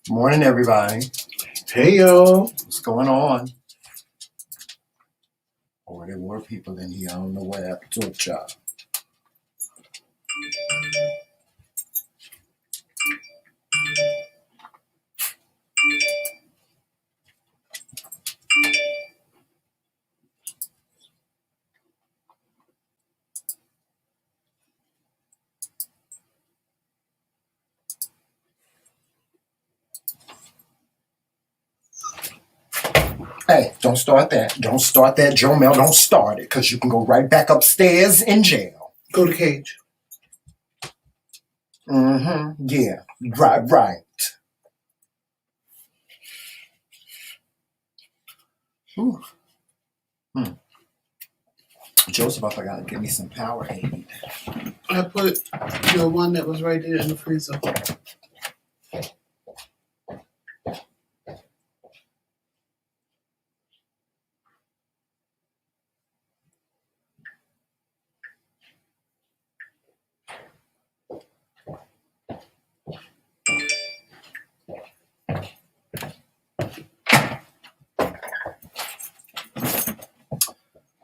Morning, everybody. Hey, y'all. What's going on? Oh, there were people in here. I don't know what happened to a child. Hey, don't start that. Don't start that, Joe Mel. Don't start it, because you can go right back upstairs in jail. Go to cage. Mm-hmm. Yeah. Right. Ooh. Joseph, I forgot to give me some Powerade. I put your one that was right there in the freezer.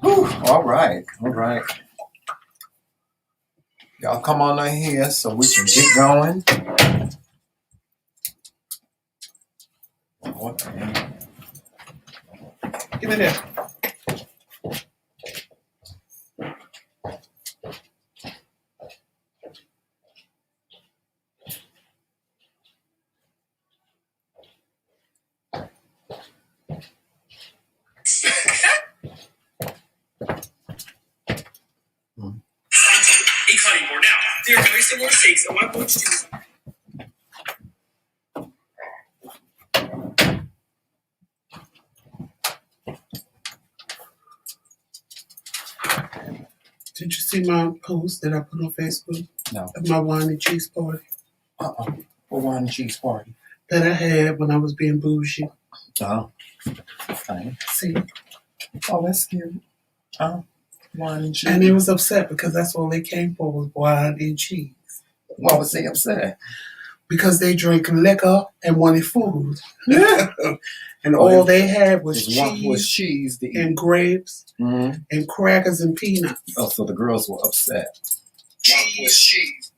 Whew. All right. Y'all come on in here so we can get going. Okay. Give me that. A cutting board. Now, they are very similar shapes, and what I'm going to do is Did you see my post that I put on Facebook? No. Of my wine and cheese party What wine and cheese party? that I had when I was being bougie. Oh. Okay. See? Oh, that's cute. Oh, wine and cheese. And they was upset because that's all they came for was wine and cheese. Why was they upset? Because they drank liquor and wanted food. And all they had was cheese to eat. and grapes Mm-hmm. and crackers and peanuts. Oh, so the girls were upset. cheese.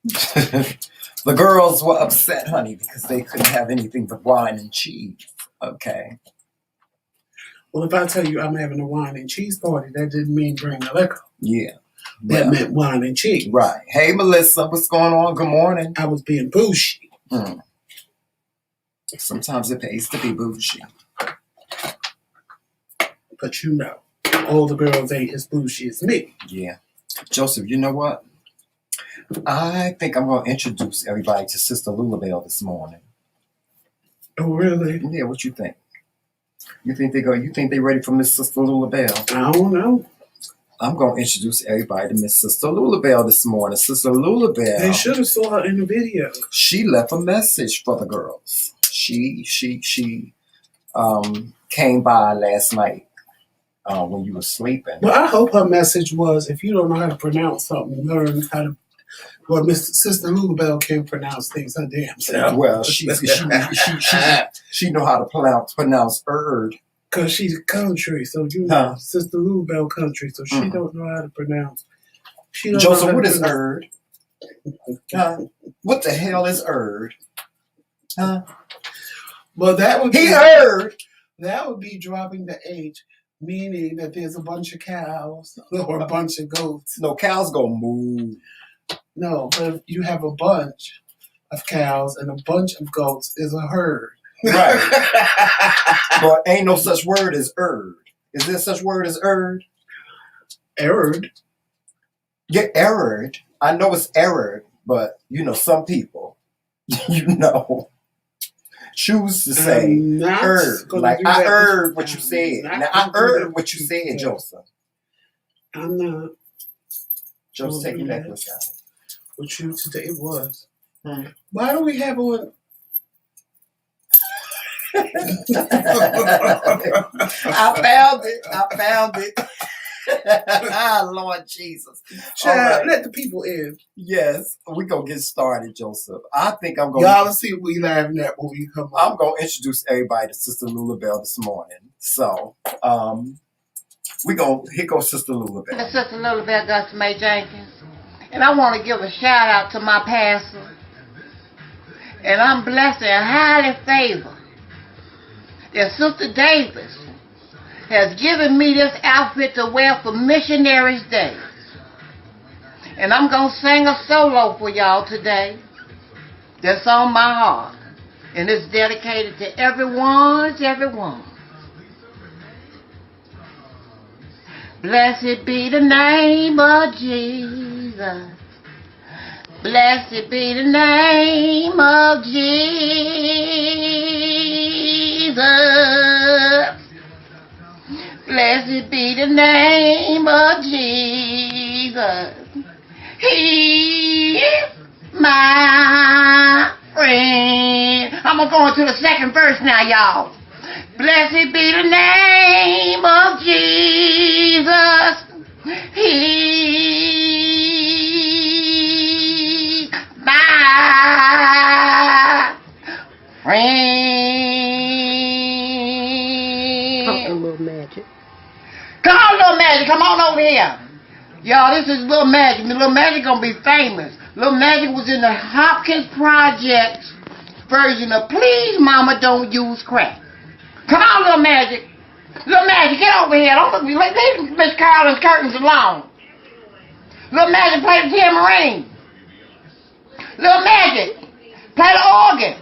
The girls were upset, honey, because they couldn't have anything but wine and cheese. Okay. Well, if I tell you I'm having a wine and cheese party, that didn't mean bring the liquor. Yeah. That meant wine and cheese. Right. Hey, Melissa, what's going on? Good morning. I was being bougie. Sometimes it pays to be bougie. But you know, all the girls ain't as bougie as me. Yeah. Joseph, you know what? I think I'm going to introduce everybody to Sister Lulabelle this morning. Oh, really? Yeah, what you think? You think they ready for Miss Sister Lulabelle? I don't know. I'm going to introduce everybody to Miss Sister Lulabelle this morning. Sister Lulabelle. They should have saw her in the video. She left a message for the girls. She came by last night when you were sleeping. Well, I hope her message was, if you don't know how to pronounce something, learn how to. Well, Miss Sister Lulabelle can't pronounce things her damn self. Well, she know how to pronounce "erd." Because she's country, so you know, Sister Lulabelle country, so she don't know how to pronounce. Joseph, what is "erd"? What the hell is "erd"? Well, that would be heard. That would be dropping the H, meaning that there's a bunch of cows or a bunch of goats. No, cows go moo. No, but if you have a bunch of cows and a bunch of goats is a herd. Right. But ain't no such word as "erd." Is there such word as "erd"? Herd. Yeah, "erd." I know it's "error," but you know, some people, choose to say "erd." Like, I heard what you said. Now, I heard what you said, Joseph. I'm not. Joseph, take your necklace out. With you today was. Why do we have on? I found it. Lord Jesus. Child, All right. let the people in. Yes, we're going to get started, Joseph. I think I'm going Y'all see what we laughing at when we come on. I'm going to introduce everybody to Sister Lulabelle this morning. So, here goes Sister Lulabelle. Sister Lulabelle Gus May Jenkins. And I want to give a shout out to my pastor. And I'm blessed and highly favored that Sister Davis has given me this outfit to wear for Missionaries Day. And I'm going to sing a solo for y'all today that's on my heart. And it's dedicated to everyone. Blessed be the name of Jesus. Blessed be the name of Jesus. Blessed be the name of Jesus. He is my friend. I'm going to go into the second verse now, y'all. Blessed be the name of Jesus. He my friend. Come on, little magic. Come on, little magic. Come on over here. Y'all, this is Little Magic. Little Magic gonna be famous. Little Magic was in the Hopkins Project version of Please Mama Don't Use Crack. Come on, Little Magic. Little Magic, get over here. Don't look, leave Miss Carlin's curtains alone. Little Magic, play the tambourine. Little Magic, play the organ.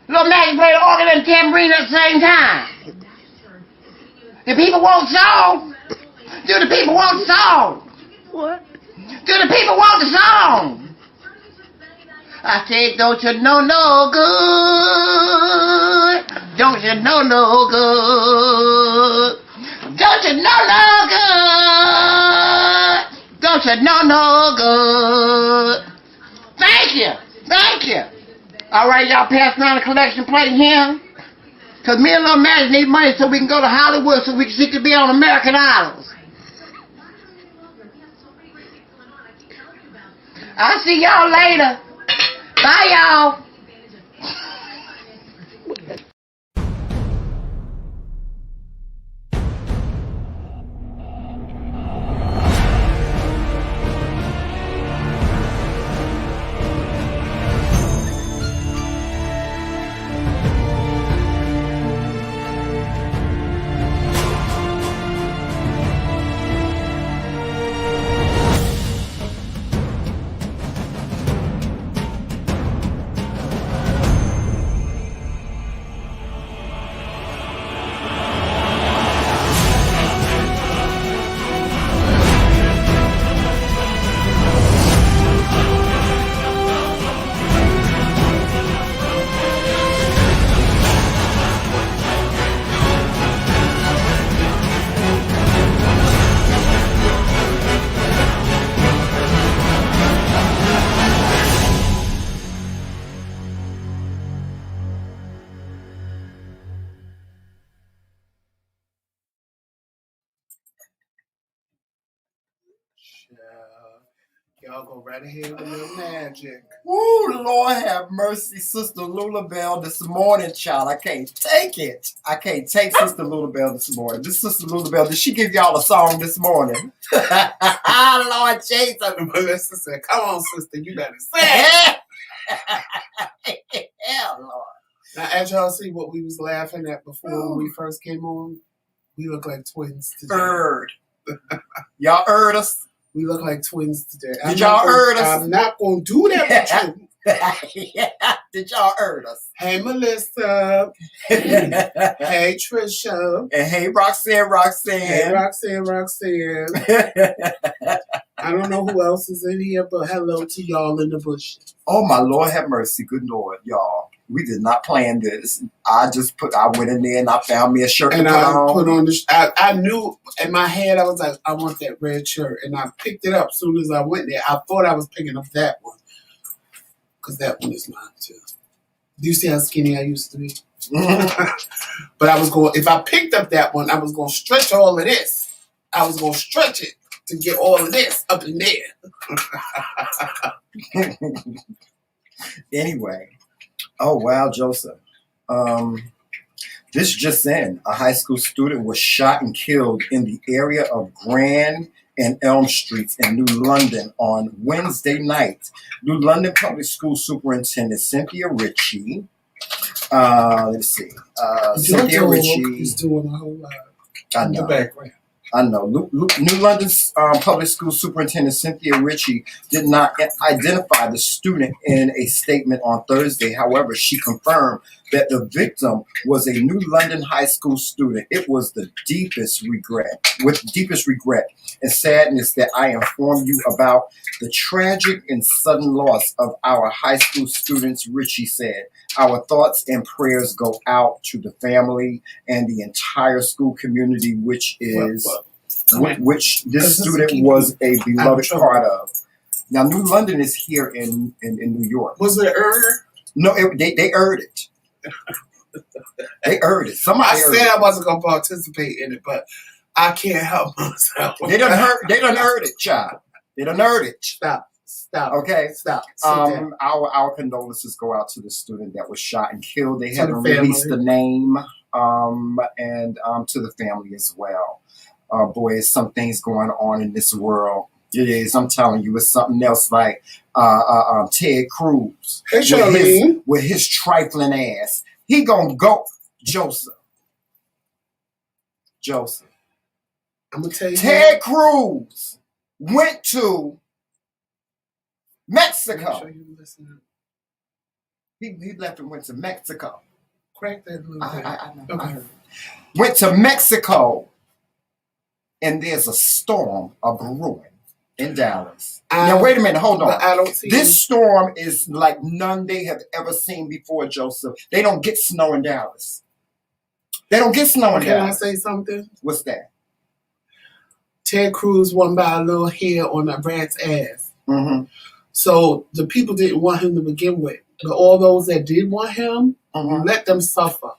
Little Magic, play the organ and the tambourine at the same time. The people want song. Do the people want the song? What? Do the people want the song? I said, don't you know no good? Don't you know no good? Don't you know no good? Don't you know no good? Thank you. All right, y'all pass around the collection plate here. Because me and Little Magic need money so we can go to Hollywood so she can be on American Idols. I'll see y'all later. Bye, y'all. Y'all go right ahead with Little Magic. Woo, Lord have mercy, Sister Lulabelle this morning, child. I can't take it. I can't take Sister Lulabelle this morning. This Sister Lulabelle, did she give y'all a song this morning? Lord Jesus. Melissa said, come on, sister, you gotta sing. Hell, Lord. Now, as y'all see what we was laughing at before when we first came on, we look like twins today. Y'all heard us? We look like twins today. Did y'all heard us? I'm not going to do that with you. Yeah. Did y'all heard us? Hey, Melissa. Hey, Trisha. And hey, Roxanne. Hey, Roxanne. I don't know who else is in here, but hello to y'all in the bush. Oh, my Lord have mercy. Good Lord, y'all. We did not plan this. I went in there and I found me a shirt and to put on. Put on I knew in my head, I was like, I want that red shirt. And I picked it up as soon as I went there. I thought I was picking up that one. Because that one is mine too. Do you see how skinny I used to be? But I was going, if I picked up that one, I was going to stretch all of this. I was gonna stretch it to get all of this up in there. Anyway, oh wow, Joseph. This just in: a high school student was shot and killed in the area of Grand and Elm Streets in New London on Wednesday night. New London Public School Superintendent Cynthia Ritchie. Let's see. Cynthia Ritchie. He's doing a whole lot I in the know. background. I know. New London's Public School Superintendent Cynthia Ritchie did not identify the student in a statement on Thursday. However, she confirmed that the victim was a New London high school student. It was with deepest regret and sadness that I inform you about the tragic and sudden loss of our high school students, Ritchie said. Our thoughts and prayers go out to the family and the entire school community, which this student was a beloved part of. Now, New London is here in New York. Was it Ur? No, they heard it. They heard it. Somebody I heard said it. I wasn't gonna participate in it, but I can't help myself. They done heard it, child. They done heard it. Stop. Okay. Stop. Sit down. Our condolences go out to the student that was shot and killed. They To haven't the family. released the name, and to the family as well. Boy, there's some things going on in this world. It is. I'm telling you, it's something else. Like Ted Cruz Hey, Charlene. with his trifling ass. He gonna go, Joseph. I'm gonna tell you. Ted Cruz went to Make Mexico. sure you listen. He left and went to Mexico. Crack that little bit. I know. Okay. I heard. Went to Mexico, and there's a storm a brewing in Dallas. Now wait a minute, hold on. But I don't see This storm is like none they have ever seen before, Joseph. They don't get snow in Dallas. They don't get snow in Can I Dallas. say something? What's that? Ted Cruz won by a little hair on a rat's ass. Mm-hmm. So the people didn't want him to begin with. But all those that did want him, Mm-hmm. let them suffer.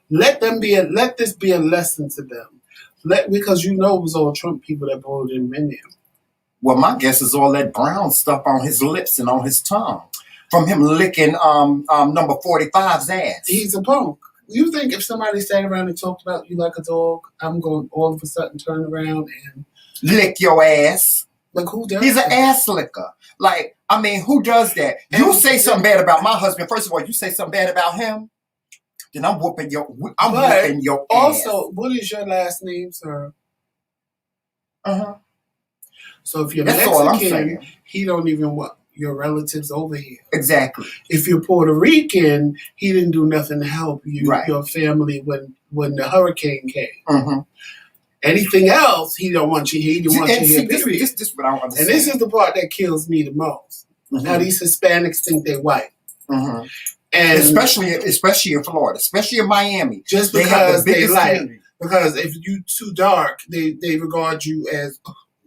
Let this be a lesson to them. Because it was all Trump people that voted him in there. Well, my guess is all that brown stuff on his lips and on his tongue from him licking number 45's ass. He's a punk. You think if somebody sat around and talked about you like a dog, I'm going to all of a sudden turn around and Lick your ass. like who does He's an that? ass licker. Like, I mean, who does that? You And- say something bad about my husband. First of all, you say something bad about him, then I'm whooping your But ass. Also, what is your last name, sir? Uh-huh. So if you're That's all I'm Mexican, saying. he don't even want your relatives over here. Exactly. If you're Puerto Rican, he didn't do nothing to help you, Right. your family when the hurricane came. Mm-hmm. Anything else, he don't want you here. He didn't want you here. This Period. is what I don't And understand. this is the part that kills me the most. Mhm. How these Hispanics think they're white. Mhm. And especially in Florida, especially in Miami. just They have because the they biggest like, community. because if you too dark, they regard you as,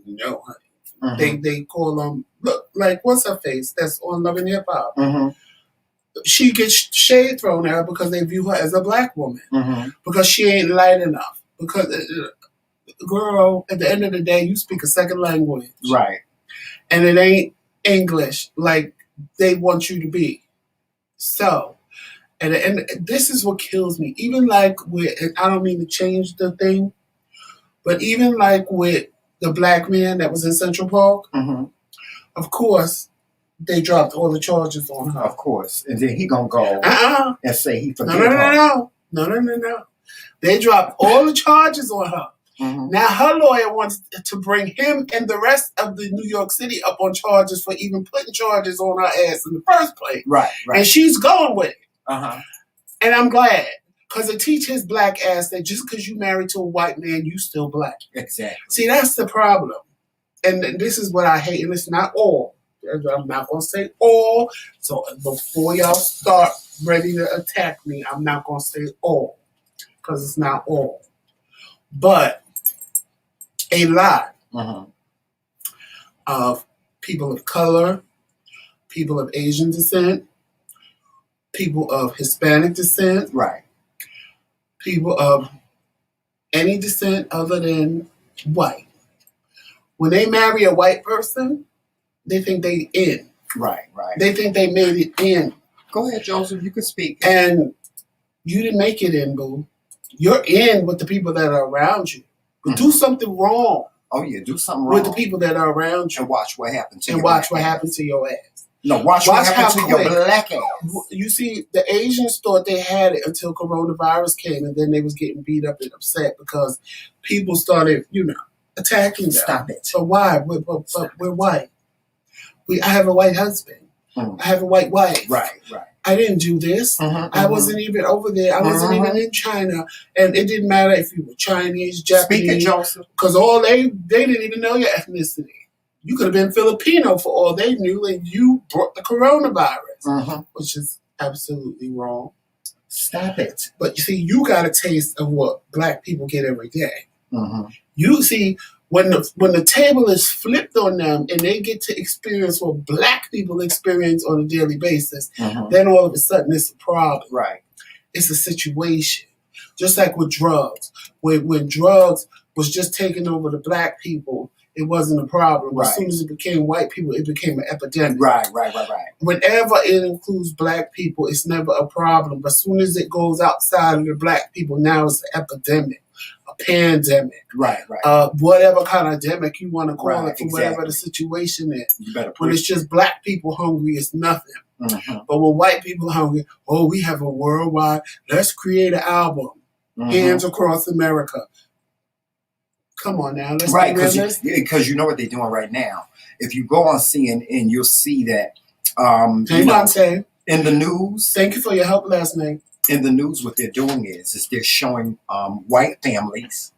no, honey. Mhm. They call them, look, like, what's her face? That's on Love and Hip Hop. Mhm. She gets shade thrown at her because they view her as a black woman. Mhm. Because she ain't light enough. Because, girl, at the end of the day, you speak a second language. Right. And it ain't English like they want you to be. So, and this is what kills me. Even like with, and I don't mean to change the thing, but even like with the black man that was in Central Park, Mhm. of course, they dropped all the charges on her. Of course. And then he gonna go and say he No, forgave no, no, her. no, no, no, no, no. They dropped all the charges on her. Mhm. Now her lawyer wants to bring him and the rest of the New York City up on charges for even putting charges on her ass in the first place. Right. Right. And she's going with it. Uh-huh. And I'm glad. Because it teach his black ass that just because you married to a white man, you still black. Exactly. See, that's the problem. And this is what I hate. And it's not all. I'm not going to say all. So before y'all start ready to attack me, I'm not going to say all. Because it's not all. But a lot Mhm. of people of color, people of Asian descent, people of Hispanic descent, Right. people of any descent other than white When they marry a white person, they think they in. Right. They think they made it in. Go ahead, Joseph. You can speak. And you didn't make it in, boo. You're in with the people that are around you. But do something wrong. Oh yeah, do something wrong with the people that are around you. And watch what happens to and your watch black what ass. happens to your ass. No, watch what happens to your black ass. You see, the Asians thought they had it until coronavirus came, and then they was getting beat up and upset because people started, attacking them. Stop it. So why? We're white. I have a white husband. I have a white wife. Right. I didn't do this. I wasn't even over there. I wasn't even in China. And it didn't matter if you were Chinese, Japanese. Because they didn't even know your ethnicity. You could have been Filipino for all they knew, and you brought the coronavirus, which is absolutely wrong. Stop it. But you see, you got a taste of what black people get every day. You see, when the table is flipped on them and they get to experience what black people experience on a daily basis, then all of a sudden it's a problem. Right. It's a situation. Just like with drugs. When drugs was just taking over the black people, it wasn't a problem. Right. As soon as it became white people, it became an epidemic. Right. Whenever it includes black people, it's never a problem. But as soon as it goes outside of the black people, now it's an epidemic. Pandemic, right, whatever kind of demic you want to call it, for exactly. whatever the situation is. You better when it's just black people hungry, it's nothing. But when white people hungry, we have a worldwide. Let's create an album, hands across America. Come on now, let's right, because you know what they're doing right now. If you go on CNN, you'll see that. In the news. Thank you for your help last night. In the news, what they're doing is they're showing white families.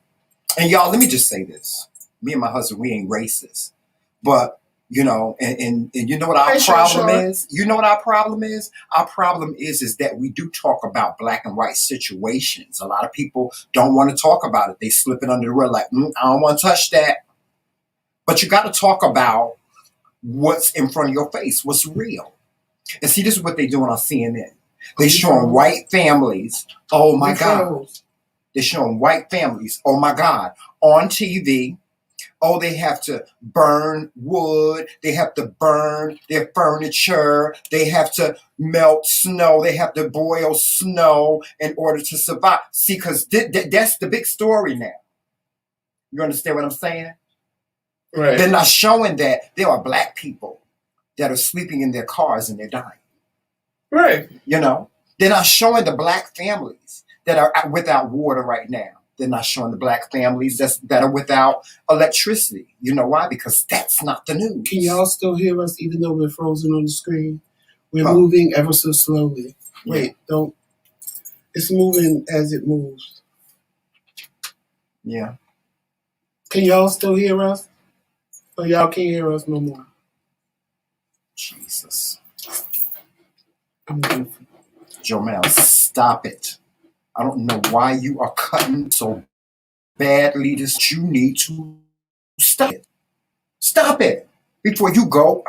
And y'all, let me just say this. Me and my husband, we ain't racist. But, and you know what our problem is? You know what our problem is? Our problem is that we do talk about black and white situations. A lot of people don't want to talk about it. They slip it under the rug like, I don't want to touch that. But you got to talk about what's in front of your face, what's real. And see, this is what they're doing on CNN. They're showing white families, oh my God. They're showing white families, oh my God, on TV. Oh, they have to burn wood. They have to burn their furniture. They have to melt snow. They have to boil snow in order to survive. See, because that's the big story now. You understand what I'm saying? Right. They're not showing that there are black people that are sleeping in their cars and they're dying. Right. They're not showing the black families that are without water right now. They're not showing the black families that are without electricity. You know why? Because that's not the news. Can y'all still hear us even though we're frozen on the screen? We're moving ever so slowly. Wait, don't. It's moving as it moves. Yeah. Can y'all still hear us? Or y'all can't hear us no more? Jesus. I'm goofy. Jomel, stop it. I don't know why you are cutting so badly. You need to stop it. Stop it before you go.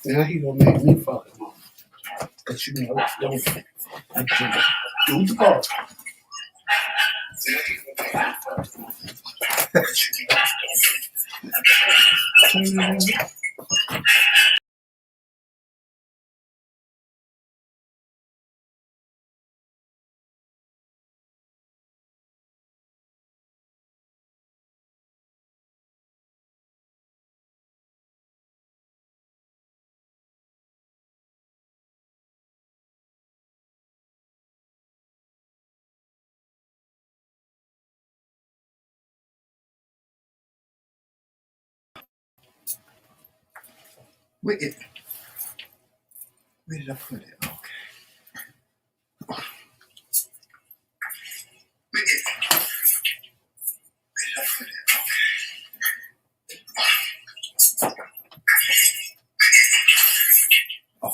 Now he gonna make me fuck him up. But you know, don't do the ball. Where did I put it? Okay. Where did I put it? Oh.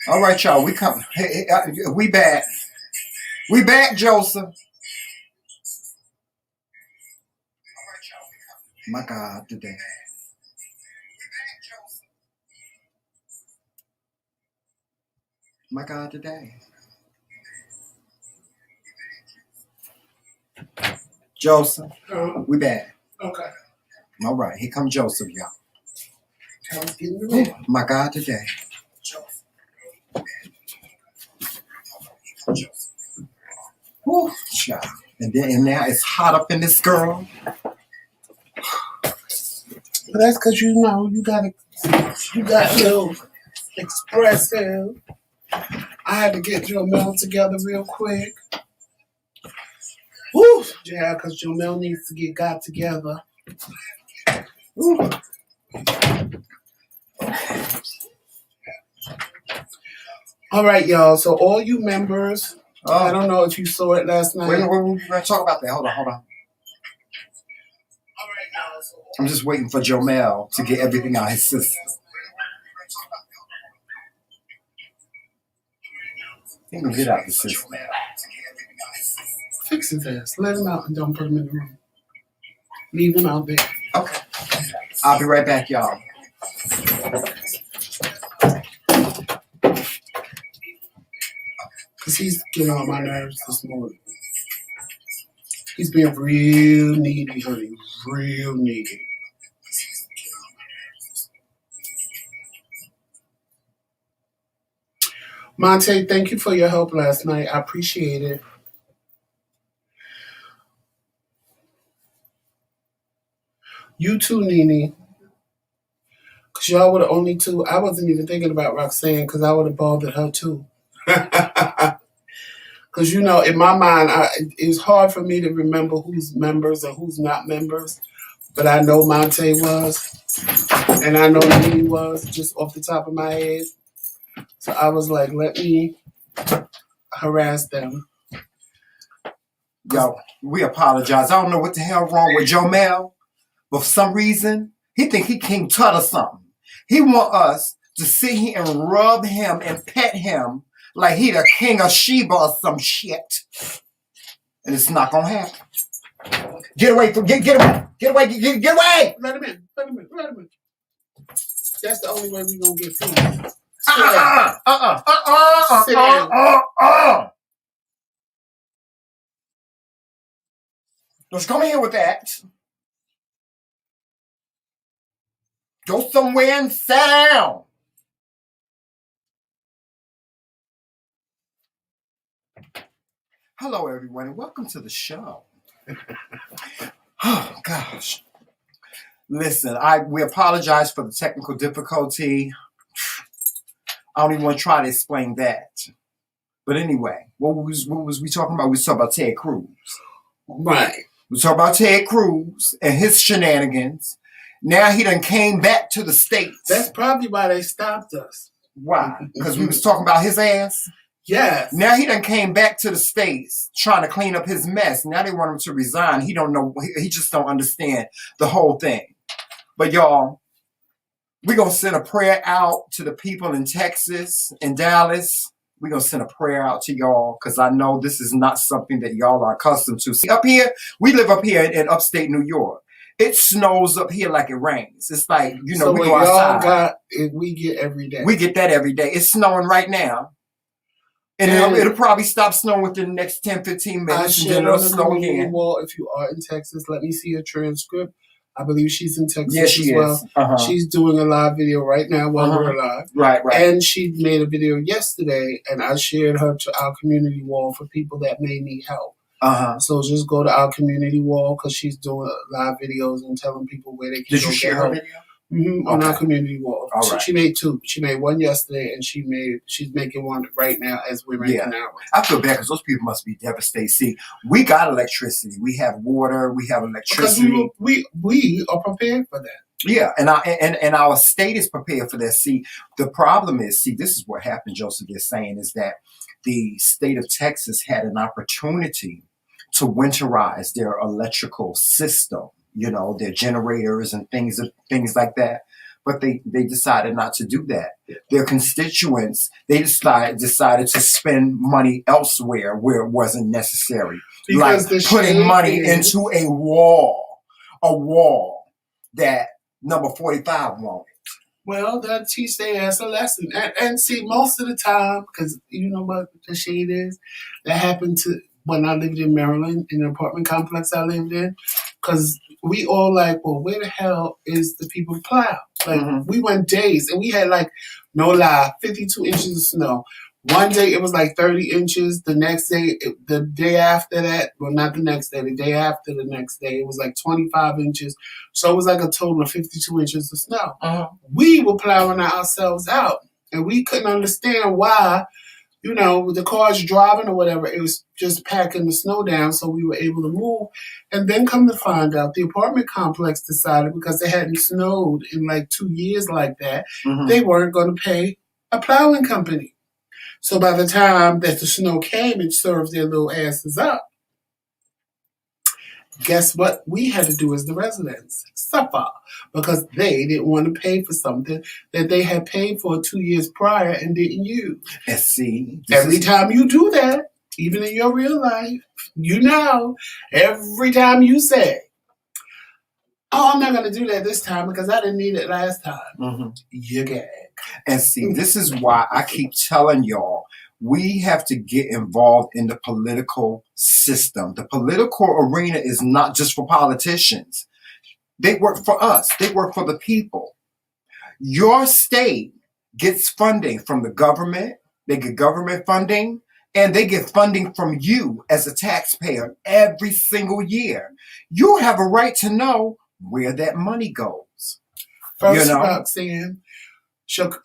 All right, y'all. We come. Hey, we back. We back, Joseph. My God, today. My God, today. Joseph, we back. Okay. All right, here come Joseph, y'all. I was getting the room. My God, today. Whew, child. And now it's hot up in this girl. But that's because you know you got a little expressive. I had to get Jamel together real quick. Woo! Yeah, because Jamel needs to get got together. Woo. All right, y'all. So all you members, I don't know if you saw it last night. Wait, we're going to talk about that. Hold on. I'm just waiting for Jomel to get everything out of his system. He can get out the system. Fix his ass. Let him out and don't put him in the room. Leave him out there. Okay. I'll be right back, y'all. Because he's getting on my nerves this morning. He's being real needy, honey. Real needy. Monte, thank you for your help last night. I appreciate it. You too, Nene. Because y'all were the only two. I wasn't even thinking about Roxanne because I would have bothered her too. Because, you know, in my mind, it's hard for me to remember who's members and who's not members. But I know Monte was. And I know Nene was, just off the top of my head. So I was like, let me harass them. Yo, we apologize. I don't know what the hell wrong with Jomel. But for some reason, he think he King Tut or something. He want us to sit here and rub him and pet him like he the king of Sheba or some shit. And it's not gonna happen. Get away from get away. Get away. Get away. Let him in. That's the only way we're gonna get food. Sit down. Let's come here with that. Go somewhere and sit down. Hello, everyone, and welcome to the show. Oh, gosh. Listen, we apologize for the technical difficulty. I don't even want to try to explain that. But anyway, what was we talking about? We was talking about Ted Cruz. Right. We talking about Ted Cruz and his shenanigans. Now he done came back to the States. That's probably why they stopped us. Why? Because we was talking about his ass? Yes. Now he done came back to the States trying to clean up his mess. Now they want him to resign. He don't know. He just don't understand the whole thing. But y'all, we're going to send a prayer out to the people in Texas and Dallas. We're going to send a prayer out to y'all because I know this is not something that y'all are accustomed to. See, up here, we live up here in upstate New York. It snows up here like it rains. It's like, So we what go y'all outside. got, we get every day. We get that every day. It's snowing right now. And it'll probably stop snowing within the next 10, 15 I minutes. And then shared it'll on the snow community again. wall. If you are in Texas, let me see a transcript. I believe she's in Texas Yes, she as well. is. Uh-huh. She's doing a live video right now while we're live. Right. And she made a video yesterday, and I shared her to our community wall for people that may need help. So just go to our community wall because she's doing live videos and telling people where they can Did go you share get her help. video? On our community wall. All So right. she made two. She made one yesterday, and she's making one right now as we're making ours. I feel bad because those people must be devastated. See, we got electricity, we have water, we have electricity. Because we are prepared for that. Yeah, and our state is prepared for that. See, the problem is, this is what happened. Joseph is saying is that the state of Texas had an opportunity to winterize their electrical system. Their generators and things like that. But they decided not to do that. Their constituents, they decided to spend money elsewhere where it wasn't necessary. Because like putting money into a wall that number 45 wanted. Well, that teach their ass a lesson. And see, most of the time, because you know what the shade is, that happened to when I lived in Maryland, in the apartment complex I lived in, because we all like, well, where the hell is the people to plow? Like, we went days, and we had, like, no lie, 52 inches of snow. One day it was like 30 inches. The next day, the day after that, well, not the next day, the day after the next day, it was like 25 inches. So it was like a total of 52 inches of snow. We were plowing ourselves out, and we couldn't understand why, with the cars driving or whatever, it was just packing the snow down so we were able to move. And then come to find out, the apartment complex decided, because it hadn't snowed in like 2 years like that, they weren't going to pay a plowing company. So by the time that the snow came, it served their little asses up. Guess what we had to do as the residents? Suffer. Because they didn't want to pay for something that they had paid for 2 years prior and didn't use. And see, every time you do that, even in your real life, every time you say, oh, I'm not going to do that this time because I didn't need it last time, you gag. And see, this is why I keep telling y'all, we have to get involved in the political system. The political arena is not just for politicians. They work for us. They work for the people. Your state gets funding from the government. They get government funding, and they get funding from you as a taxpayer every single year. You have a right to know where that money goes. First, Roxanne,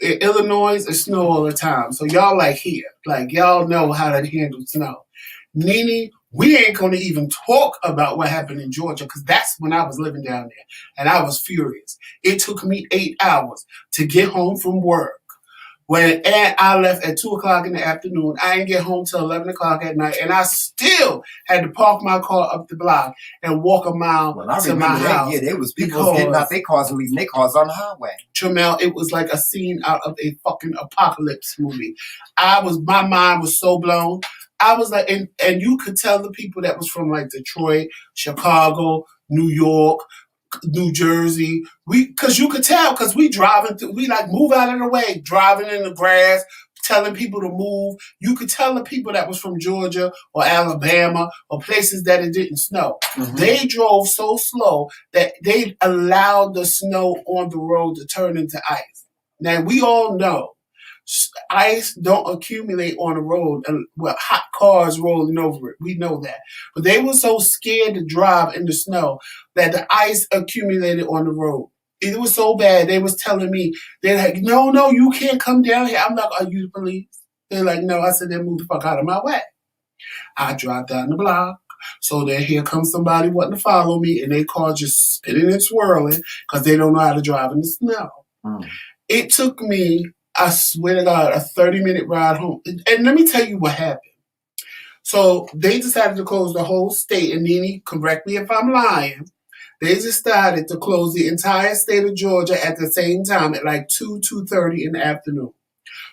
Illinois, it snow all the time. So y'all like here. Like, y'all know how to handle snow. Nene, we ain't going to even talk about what happened in Georgia because that's when I was living down there. And I was furious. It took me 8 hours to get home from work. When I left at 2 o'clock in the afternoon, I didn't get home till 11 o'clock at night, and I still had to park my car up the block and walk a mile to my house. Yeah, there was people getting out their cars and leaving their cars on the highway. Tramel, it was like a scene out of a fucking apocalypse movie. My mind was so blown. I was like, and you could tell the people that was from like Detroit, Chicago, New York, New Jersey, because you could tell, because we driving through, we like move out of the way, driving in the grass, telling people to move. You could tell the people that was from Georgia or Alabama or places that it didn't snow. They drove so slow that they allowed the snow on the road to turn into ice. Now we all know ice don't accumulate on the road with hot cars rolling over it. We know that. But they were so scared to drive in the snow that the ice accumulated on the road. It was so bad. They was telling me, they're like, no, you can't come down here. I'm like, are you the police? They're like, no. I said, then move the fuck out of my way. I dropped down the block. So then here comes somebody wanting to follow me, and their car just spinning and swirling because they don't know how to drive in the snow. It took me, I swear to God, a 30-minute ride home. And let me tell you what happened. So they decided to close the whole state. And Nene, correct me if I'm lying. They decided to close the entire state of Georgia at the same time at like 2:30 in the afternoon.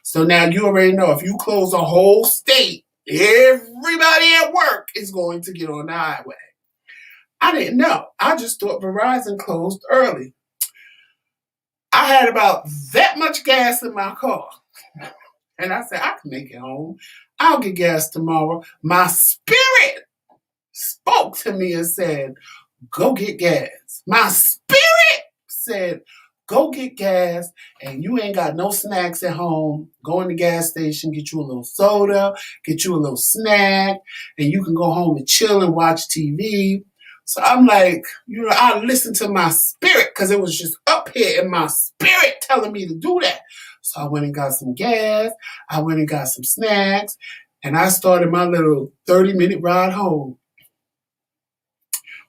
So now you already know if you close the whole state, everybody at work is going to get on the highway. I didn't know. I just thought Verizon closed early. I had about that much gas in my car. And I said, I can make it home. I'll get gas tomorrow. My spirit spoke to me and said, go get gas. My spirit said, go get gas, and you ain't got no snacks at home. Go in the gas station, get you a little soda, get you a little snack, and you can go home and chill and watch TV. So I'm like, I listened to my spirit because it was just up here in my spirit telling me to do that. So I went and got some gas. I went and got some snacks, and I started my little 30-minute ride home.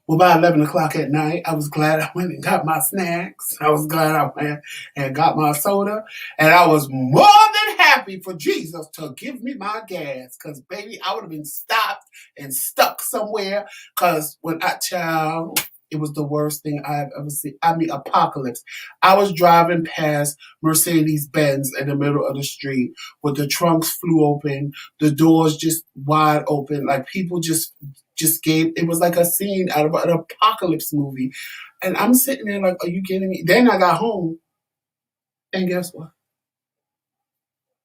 Well, by 11 o'clock at night, I was glad I went and got my snacks. I was glad I went and got my soda. And I was more than happy for Jesus to give me my gas. Because, baby, I would have been stopped and stuck somewhere. Because when it was the worst thing I've ever seen. I mean, apocalypse. I was driving past Mercedes-Benz in the middle of the street with the trunks flew open, the doors just wide open, like people just gave, it was like a scene out of an apocalypse movie. And I'm sitting there like, are you kidding me? Then I got home, and guess what?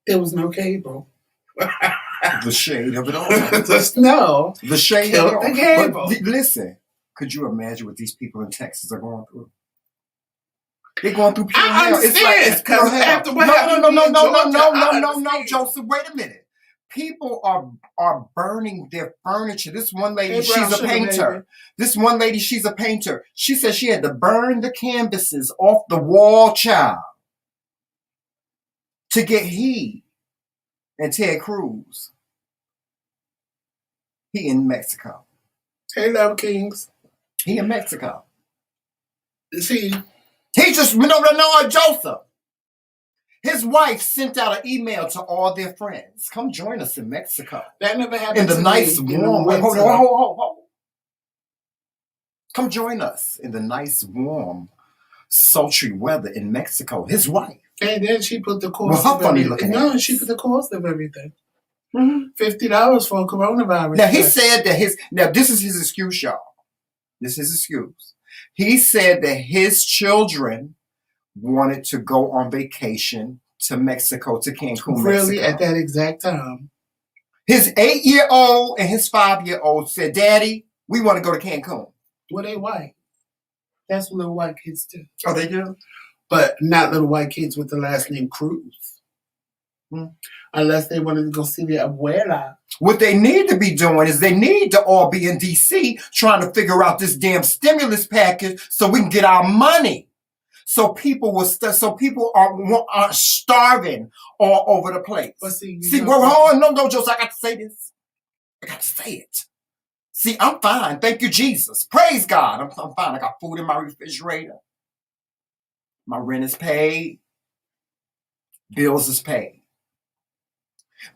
There was no cable. The shade of it all. The snow. The shade killed of it all. the cable. But listen, could you imagine what these people in Texas are going through? They're going through pure hell. It's pure hell. After what happened No, Joseph, wait a minute. People are burning their furniture. This one lady, she's a painter. This one lady, she's a painter. She said she had to burn the canvases off the wall, child, to get he and Ted Cruz. He in Mexico. Hey, Love Kings. He in Mexico. See, he just no, Joseph. His wife sent out an email to all their friends. Come join us in Mexico. That never happened. In the nice warm. Hold. Come join us in the nice warm, sultry weather in Mexico. His wife. And then she put the cost. Well, how funny looking. No, she put the cost of everything. $50 for coronavirus. Now he said that this is his excuse, y'all. This is his excuse. He said that his children wanted to go on vacation to Mexico, to Cancun, really, Mexico. at that exact time. His 8-year-old and his 5-year-old said, Daddy, we want to go to Cancun. Well, they white. That's what little white kids do. Oh, they do? But not little white kids with the last name Cruz. Unless they wanted to go see their abuela. What they need to be doing is they need to all be in D.C. trying to figure out this damn stimulus package so we can get our money. So people are starving all over the place. But see, hold on, no, Joseph, I got to say this. I got to say it. See, I'm fine. Thank you, Jesus. Praise God. I'm fine. I got food in my refrigerator. My rent is paid. Bills is paid.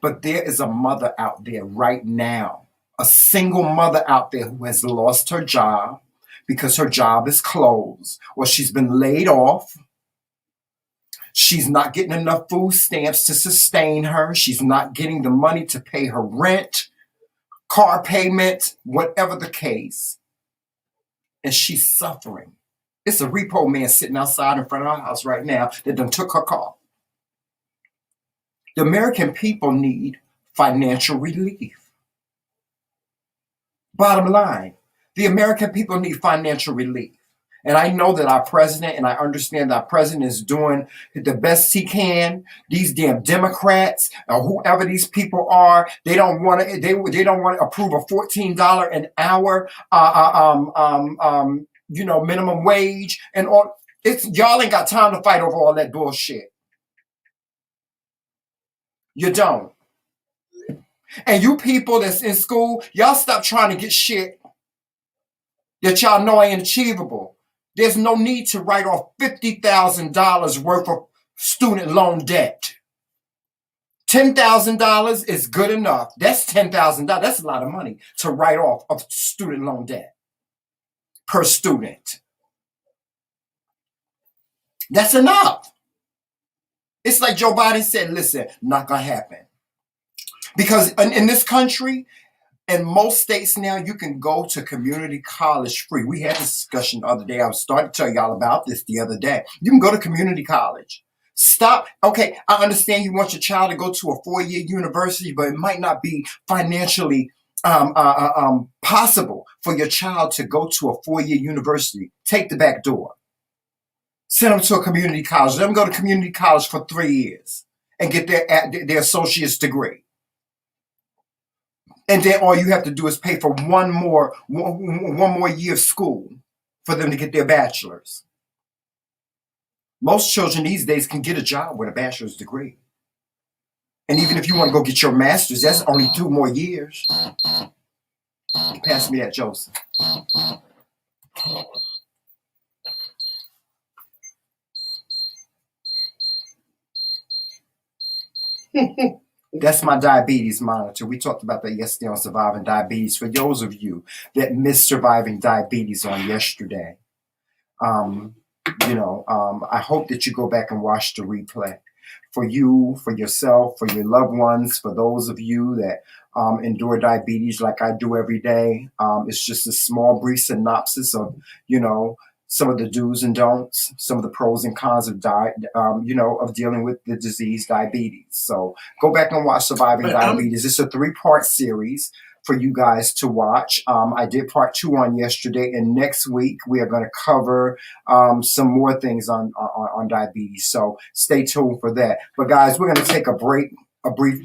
But there is a mother out there right now, a single mother out there who has lost her job because her job is closed or she's been laid off. She's not getting enough food stamps to sustain her. She's not getting the money to pay her rent, car payment, whatever the case. And she's suffering. It's a repo man sitting outside in front of our house right now that done took her car. The American people need financial relief. Bottom line, the American people need financial relief. And I know that our president, and I understand that our president is doing the best he can. These damn Democrats or whoever these people are, they don't want to. They don't want to approve a $14 an hour, minimum wage and all. Y'all ain't got time to fight over all that bullshit. You don't. And you people that's in school, y'all stop trying to get shit that y'all know ain't achievable. There's no need to write off $50,000 worth of student loan debt. $10,000 is good enough. That's $10,000. That's a lot of money to write off of student loan debt per student. That's enough. It's like Joe Biden said, listen, not going to happen. Because in this country, In most states now, you can go to community college free. We had this discussion the other day. I was starting to tell y'all about this the other day. You can go to community college. Stop. Okay, I understand you want your child to go to a 4-year university, but it might not be financially possible for your child to go to a 4-year university. Take the back door. Send them to a community college. Let them go to community college for 3 years and get their associate's degree. And then all you have to do is pay for one more year of school for them to get their bachelor's. Most children these days can get a job with a bachelor's degree. And even if you want to go get your master's, that's only 2 more years. Pass me that, Joseph. That's my diabetes monitor. We talked about that yesterday on surviving diabetes. For those of you that missed surviving diabetes on yesterday, I hope that you go back and watch the replay. For you, for yourself, for your loved ones, for those of you that endure diabetes like I do every day, it's just a small brief synopsis of, some of the do's and don'ts, some of the pros and cons of of dealing with the disease diabetes. So go back and watch Surviving Diabetes. It's a 3-part series for you guys to watch. I did part 2 on yesterday, and next week we are going to cover some more things on diabetes. So stay tuned for that. But guys, we're going to take a brief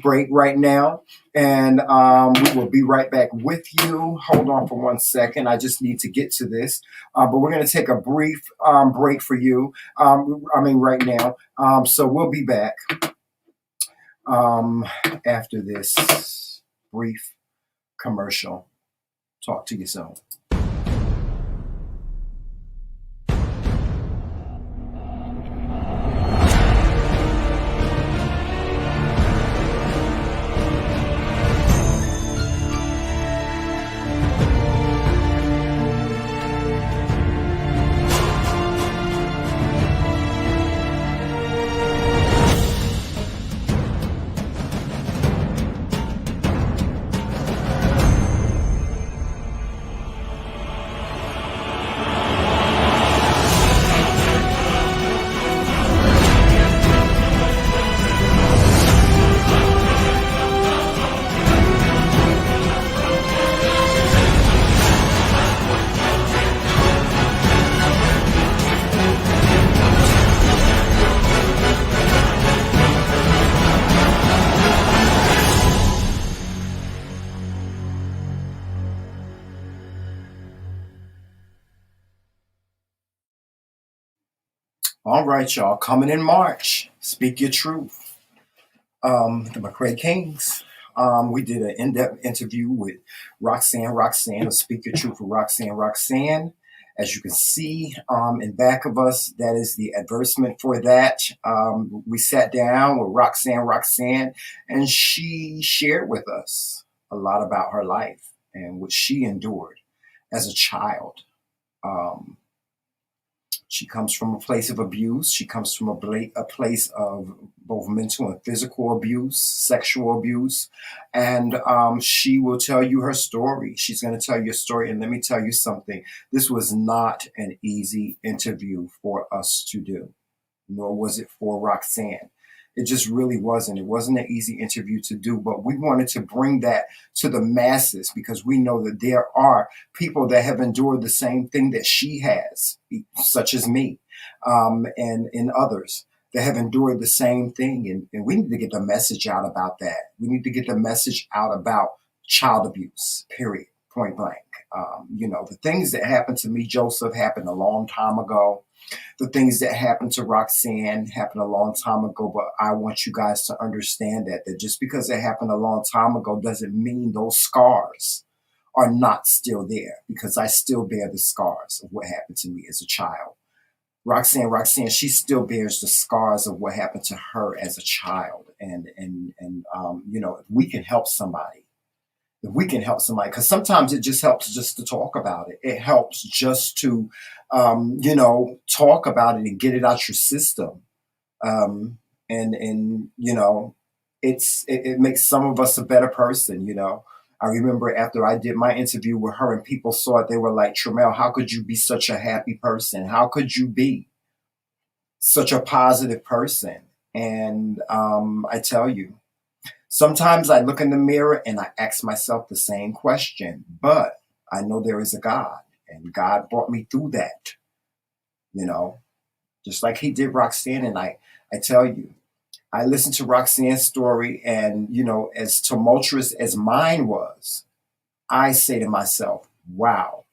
break right now, and we will be right back with you. Hold on for 1 second. I just need to get to this. But we're going to take a brief break for you. Right now. So we'll be back after this brief commercial. Talk to you soon. All right, y'all. Coming in March, Speak Your Truth. The McRae Kingz. We did an in-depth interview with Roxanne, or Speak Your Truth with Roxanne. As you can see in back of us, that is the advertisement for that. We sat down with Roxanne, and she shared with us a lot about her life and what she endured as a child. She comes from a place of abuse. She comes from a place of both mental and physical abuse, sexual abuse. And she will tell you her story. She's going to tell you a story. And let me tell you something. This was not an easy interview for us to do, nor was it for Roxanne. It just really wasn't. It wasn't an easy interview to do, but we wanted to bring that to the masses because we know that there are people that have endured the same thing that she has, such as me, and others that have endured the same thing. And we need to get the message out about that. We need to get the message out about child abuse, period, point blank. The things that happened to me, Joseph, happened a long time ago. The things that happened to Roxanne happened a long time ago, but I want you guys to understand that just because it happened a long time ago doesn't mean those scars are not still there, because I still bear the scars of what happened to me as a child. Roxanne, she still bears the scars of what happened to her as a child. And if we can help somebody, because sometimes it just helps just to talk about it. It helps just to, talk about it and get it out your system. It makes some of us a better person, I remember after I did my interview with her and people saw it, they were like, Tremel, how could you be such a happy person? How could you be such a positive person? And I tell you, sometimes I look in the mirror and I ask myself the same question, but I know there is a God, and God brought me through that, you know, just like he did Roxanne. And I tell you, I listened to Roxanne's story, and, you know, as tumultuous as mine was, I say to myself, wow,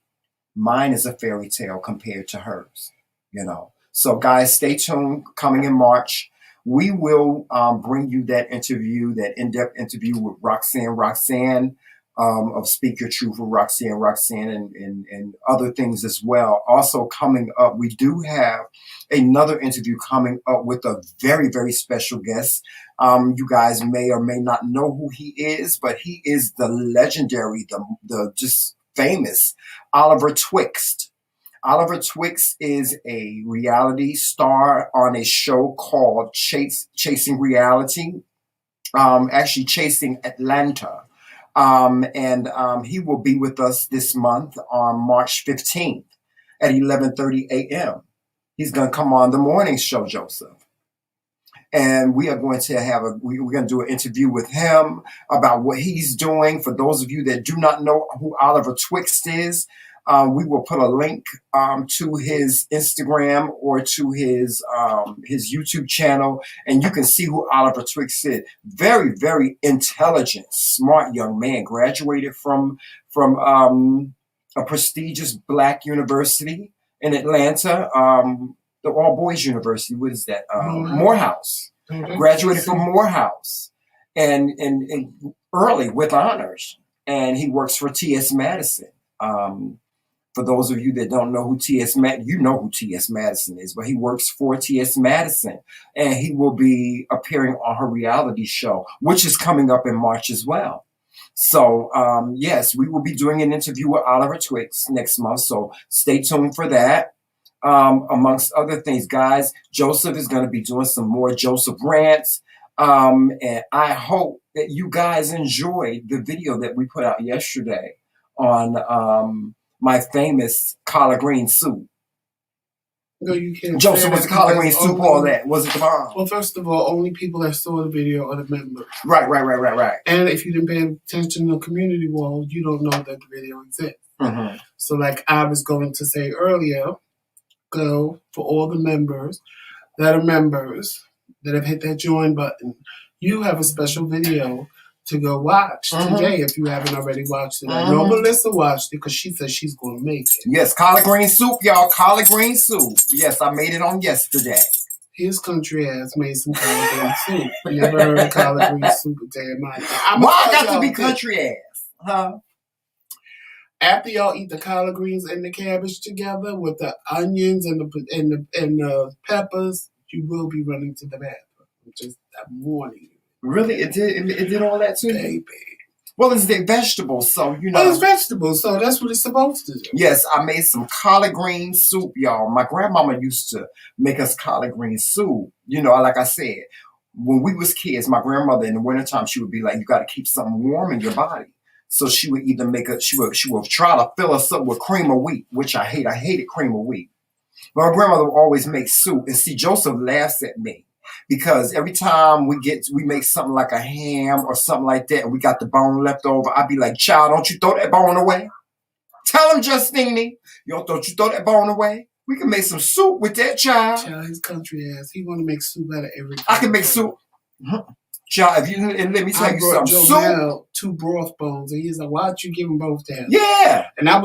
mine is a fairy tale compared to hers, you know. So guys, stay tuned. Coming in March, we will bring you that interview, that in-depth interview with Roxanne of Speak Your Truth with Roxanne, and other things as well. Also coming up, we do have another interview coming up with a very, very special guest. You guys may or may not know who he is, but he is the legendary, the just famous Oliver Twixt. Oliver Twixt is a reality star on a show called Chasing Reality, actually Chasing Atlanta. And he will be with us this month on March 15th at 11:30 a.m. He's going to come on the morning show, Joseph. And we are going to we're going to do an interview with him about what he's doing. For those of you that do not know who Oliver Twixt is, we will put a link to his Instagram or to his YouTube channel, and you can see who Oliver Twixt is. Very, very intelligent, smart young man. Graduated from a prestigious Black university in Atlanta, the all boys university. What is that? Morehouse. Graduated from Morehouse, and early with honors. And he works for T.S. Madison. For those of you that don't know who you know who T.S. Madison is, but he works for T.S. Madison, and he will be appearing on her reality show, which is coming up in March as well. So, yes, we will be doing an interview with Oliver Twixt next month, so stay tuned for that. Amongst other things, guys, Joseph is going to be doing some more Joseph rants, and I hope that you guys enjoyed the video that we put out yesterday on my famous collard green soup. No, you can't. Joseph, was the collard green soup all that? Was it the bomb? Well, first of all, only people that saw the video are the members. Right. And if you didn't pay attention to the community wall, you don't know that the video exists. Mm-hmm. So like I was going to say earlier, go for all the members that are members that have hit that join button. You have a special video to go watch today if you haven't already watched it. I know Melissa watched it because she said she's going to make it. Yes, collard green soup, y'all. Collard green soup. Yes, I made it on yesterday. His country ass made some collard green soup. You ever heard of collard green soup a day in my life? Why I got to be country ass? Huh? After y'all eat the collard greens and the cabbage together with the onions and the peppers, you will be running to the bathroom. I'm warning you. Really? It did all that too? Baby. Well, it's the vegetables, so you know. Well, it's vegetables, so that's what it's supposed to do. Yes, I made some collard green soup, y'all. My grandmama used to make us collard green soup. You know, like I said, when we was kids, my grandmother in the wintertime, she would be like, you got to keep something warm in your body. So she would either she would try to fill us up with cream of wheat, which I hate. I hated cream of wheat. But my grandmother would always make soup. And see, Joseph laughs at me because every time we make something like a ham or something like that, and we got the bone left over, I'd be like, child, don't you throw that bone away. Tell him, Justine, don't you throw that bone away. We can make some soup with that, child. Child, his country ass. He want to make soup out of everything. I can make soup. Child, and let me tell you something. Soup, 2 broth bones, and he's like, "Why don't you give them both to him?" Yeah. And I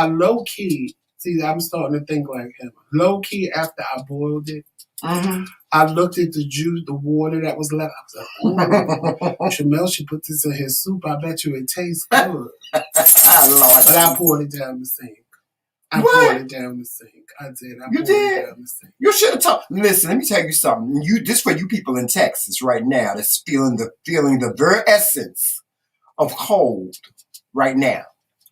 low key. See, I'm starting to think like him. Low key, after I boiled it, I looked at the juice, the water that was left. I was like, "Oh, Tremel should put this in his soup. I bet you it tastes good." Lord, but I poured it down the sink. I poured it down the sink. I did. You did? You should have told. Listen, let me tell you something. This for you people in Texas right now that's feeling the very essence of cold right now.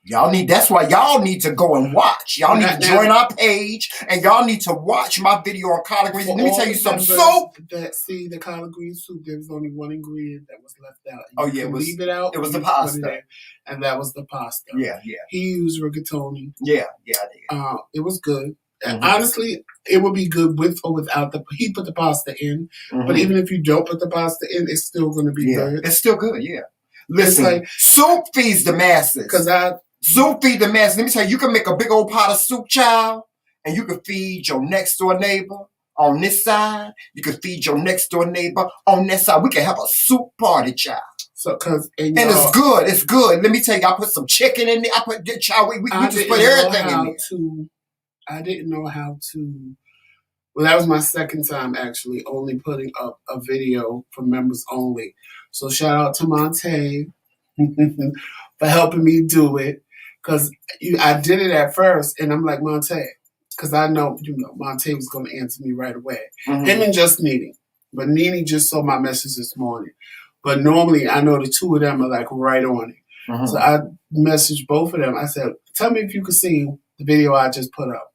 That's why y'all need to go and watch. Y'all need to join our page, and y'all need to watch my video on collard greens. Let me tell you some soup. That see the collard green soup, there was only one ingredient that was left out. Leave it out. It was the pasta, and that was the pasta. Yeah. He used rigatoni. Yeah, I did. It was good. And honestly, it would be good with or without he put the pasta in. But even if you don't put the pasta in, it's still going to be good. It's still good. Yeah. Listen, soup feeds the masses. Soup feed the masses. Let me tell you, you can make a big old pot of soup, child, and you can feed your next door neighbor on this side. You can feed your next door neighbor on that side. We can have a soup party, child. So, and it's good. It's good. Let me tell you, I put some chicken in there. I put child. We just put everything in there. I didn't know how to. Well, that was my second time actually only putting up a video for members only. So shout out to Monte for helping me do it. Because I did it at first, and I'm like, Monte, because I know, Monte was going to answer me right away. Him and just Nene. But Nene just saw my message this morning. But normally, I know the two of them are like right on it. So I messaged both of them. I said, tell me if you could see the video I just put up.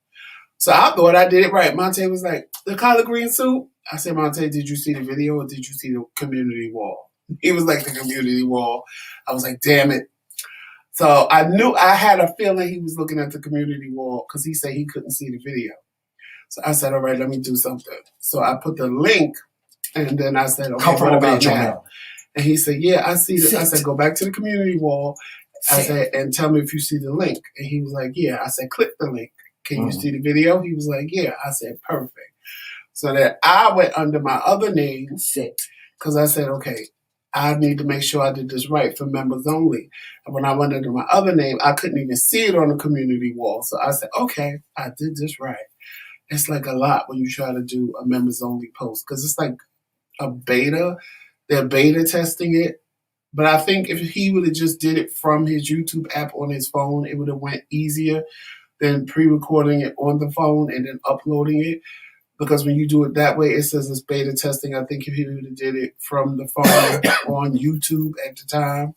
So I thought I did it right. Monte was like, the collard green soup? I said, Monte, did you see the video or did you see the community wall? He was like, the community wall. I was like, damn it. So I knew, I had a feeling he was looking at the community wall because he said he couldn't see the video. So I said, all right, let me do something. So I put the link and then I said, okay, what about now? And he said, yeah, I see it. I said, go back to the community wall. I said, and tell me if you see the link. And he was like, yeah. I said, click the link. Can you see the video? He was like, yeah. I said, perfect. So that I went under my other name because I said, okay, I need to make sure I did this right for members only. And when I went under my other name, I couldn't even see it on the community wall. So I said, okay, I did this right. It's like a lot when you try to do a members only post because it's like a beta. They're beta testing it. But I think if he would have just did it from his YouTube app on his phone, it would have went easier than pre-recording it on the phone and then uploading it. Because when you do it that way, it says it's beta testing. I think if he would have did it from the phone on YouTube at the time,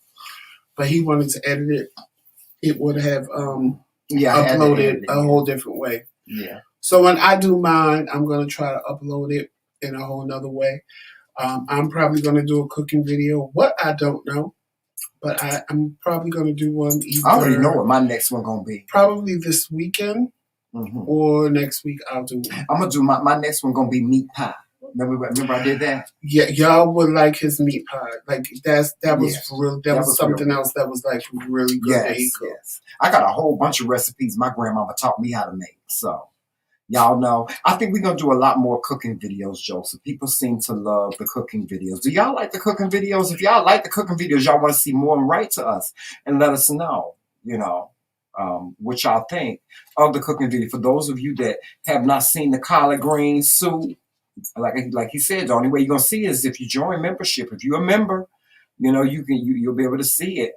but he wanted to edit it, it would have uploaded a whole different way. Yeah. So when I do mine, I'm going to try to upload it in a whole nother way. I'm probably going to do a cooking video. What, I don't know. But I'm probably going to do one either. I already know what my next one going to be. Probably this weekend or next week I'll do one. I'm going to do my next one going to be meat pie. Remember I did that? Yeah, y'all would like his meat pie. Like that was something else that was like really good that he cooked. Yes. I got a whole bunch of recipes my grandmama taught me how to make. So y'all know. I think we're going to do a lot more cooking videos, Joseph. People seem to love the cooking videos. Do y'all like the cooking videos? If y'all like the cooking videos, y'all want to see more, and write to us and let us know, what y'all think of the cooking video. For those of you that have not seen the collard green soup, like he said, the only way you're going to see it is if you join membership. If you're a member, you'll be able to see it.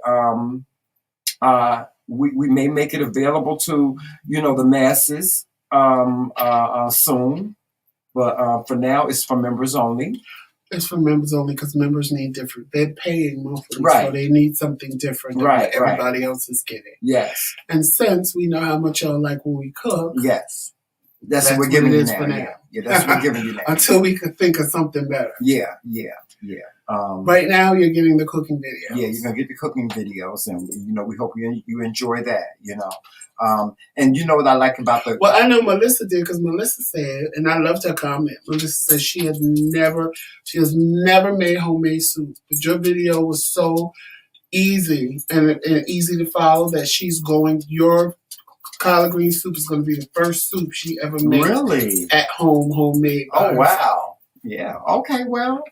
We may make it available to, the masses soon, but for now it's for members only. It's for members only because members need different. They're paying monthly, so they need something different than what everybody else is getting. Yes. And since we know how much y'all like when we cook, yes, that's what we're giving you now. Yeah, that's what we're giving you now. Until we could think of something better. Yeah. Right now, you're getting the cooking videos. Yeah, you're gonna get the cooking videos, and we hope you enjoy that. And you know what I like about the. Well, I know Melissa did because Melissa said, and I loved her comment. Melissa said she has never made homemade soup, but your video was so easy and easy to follow that she's going. Your collard green soup is going to be the first soup she ever made. Really? At home, homemade. Oh wow! Yeah. Okay. Well.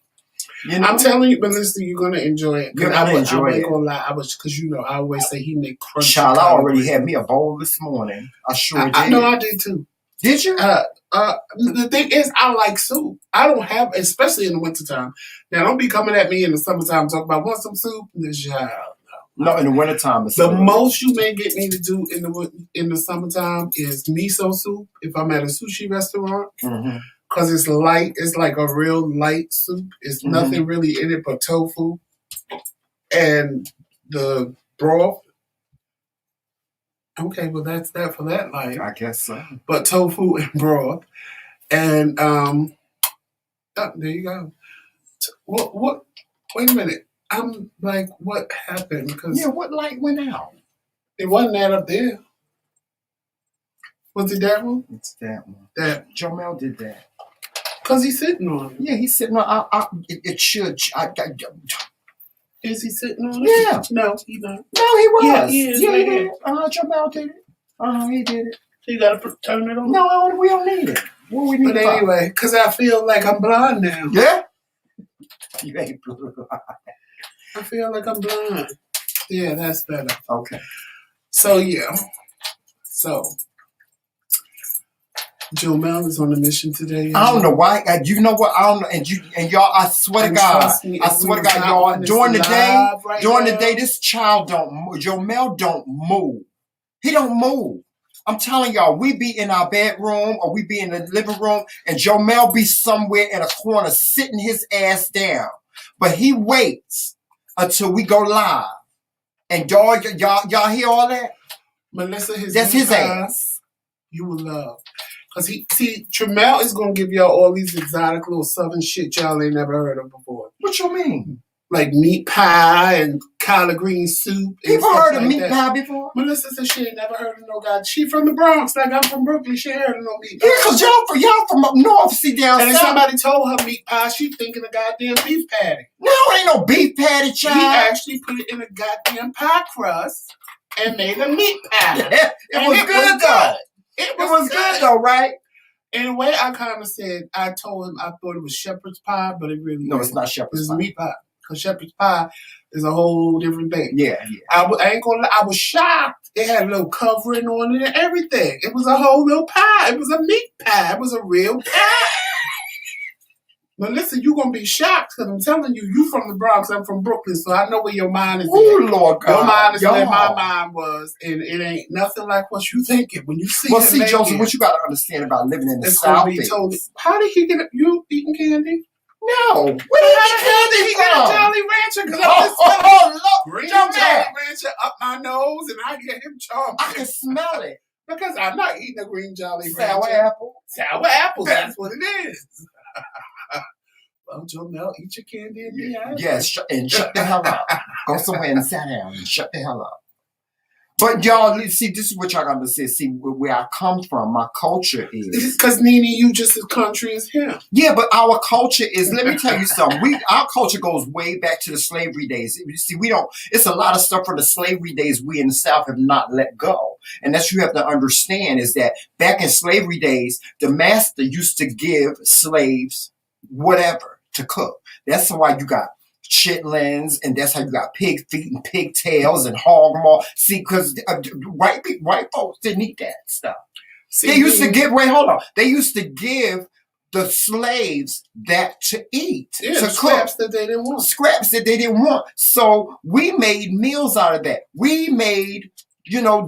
I'm telling you, Melissa, you're gonna enjoy it. You're gonna enjoy it. I ain't gonna lie, because I always say he make crunchy. Child, I already had me a bowl this morning. I sure did. I know I did too. Did you? The thing is, I like soup. I don't have, especially in the wintertime. Now, don't be coming at me in the summertime talking about want some soup. No, in the wintertime. The most you may get me to do in the summertime is miso soup if I'm at a sushi restaurant. Mm-hmm. Because it's light. It's like a real light soup. It's nothing really in it but tofu. And the broth Okay, well that's that for that life. I guess so. But tofu and broth, and oh, there you go. What? Wait a minute. I'm like, what happened? Because Yeah, what light went out? it wasn't that up there. Was it that one? It's that one. That Jomel did that. because he's sitting on it. Yeah, he's sitting on. It should. Is he sitting on it? Yeah. No, he not. No, he was. Yeah, he is, Yeah, he right did. Jomel did it. He did it. So you gotta turn it on. No, we don't need it. What we need? But anyway, because I feel like I'm blind now. Yeah. You ain't blue. I feel like I'm blind. Yeah, that's better. Okay. So yeah. So Jomel is on a mission today. I don't know why. You know what? I don't know. And y'all. I swear to And God. trust me, I if swear we to God, was not y'all. on this During the day. live right During the now- day, this child don't move. Jomel don't move. He don't move. I'm telling y'all, we be in our bedroom or we be in the living room, and Jomel be somewhere in a corner sitting his ass down. But he waits until we go live. And y'all hear all that? Melissa, That's his new ass. You will love. Because Tremel is going to give y'all all these exotic little southern shit y'all ain't never heard of before. What you mean? Like meat pie and collard green soup. And People stuff heard of like meat that. pie before? Melissa said she ain't never heard of no god. She from the Bronx, like I'm from Brooklyn. She ain't heard of no meat pie. Yeah, because y'all from up north, see down And then south. somebody told her meat pie, she thinking a goddamn beef patty. No, ain't no beef patty, He child. actually put it in a goddamn pie crust and made a meat pie. It And was good though. It It was good though, right? In a way, I kind of said, I told him I thought it was shepherd's pie, but it really No, it's wasn't. not shepherd's It's pie. meat pie. Because shepherd's pie is a whole different thing. Yeah. I ain't gonna lie, I was shocked. It had a little covering on it and everything. It was a whole little pie. It was a meat pie. It was a real pie. But listen, you're gonna be shocked because I'm telling you, you from the Bronx, I'm from Brooklyn, so I know where your mind is Oh at. Lord God. Your mind is where my Y'all. mind was, and it ain't nothing like what you thinking when you see Well, him see, make Joseph, it. what you got to understand about living in the It's gonna South be is... totally. How did he get it? You eating candy? No. Where did How did he he get get a from? Jolly Rancher? Because I'm just Oh, look. green Jump Jolly back. Rancher up my nose, and I get him chomping. I can smell it. Because I'm not eating a green Jolly Sour Rancher. apple. Sour apples, that's what it is. Well, Jomel, eat your candy and be happy. Yes, and shut the hell up. Go somewhere and sit down and shut the hell up. But y'all, see, this is what y'all got to say. See, where I come from, my culture is... Because Nene, you just as country as him. Yeah, but our culture is, let me tell you something. Our culture goes way back to the slavery days. You see, it's a lot of stuff from the slavery days we in the South have not let go. And that's what you have to understand is that back in slavery days, the master used to give slaves whatever to cook. That's why you got chitlins, and that's how you got pig feet and pigtails and hog maw. See, because white folks didn't eat that stuff. See, They used to give, they used to give the slaves that to eat, yeah, to scraps cook. that they didn't want. Scraps that they didn't want. So we made meals out of that. We made,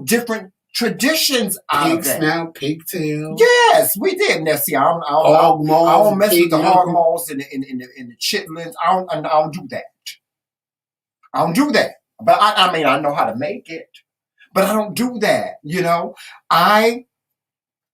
different traditions out Pig of that. snout, pigtail. Yes, we did. Now, see, I Hog maws, don't mess with the pig hog knuckle. maws and the chitlins. I don't do that. I don't do that. But I mean, I know how to make it, but I don't do that. I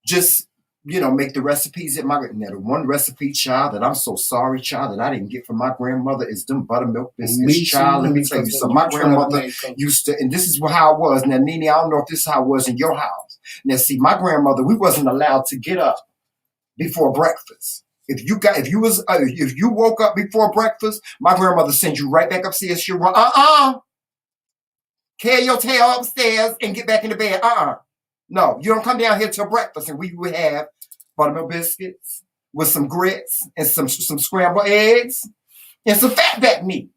just make the recipes at my. Now, the one recipe, child, that I'm so sorry, child, that I didn't get from my grandmother is them buttermilk biscuits, Me child. too, Let me tell you because something. when My you try to grandmother make them- used to, and this is how it was. Now, Nene, I don't know if this is how it was in your house. Now, see, my grandmother, we wasn't allowed to get up before breakfast. If you woke up before breakfast, my grandmother sent you right back upstairs. She'll run, carry your tail upstairs and get back in the bed. No, you don't come down here till breakfast, and we would have buttermilk biscuits with some grits and some scrambled eggs and some fatback meat.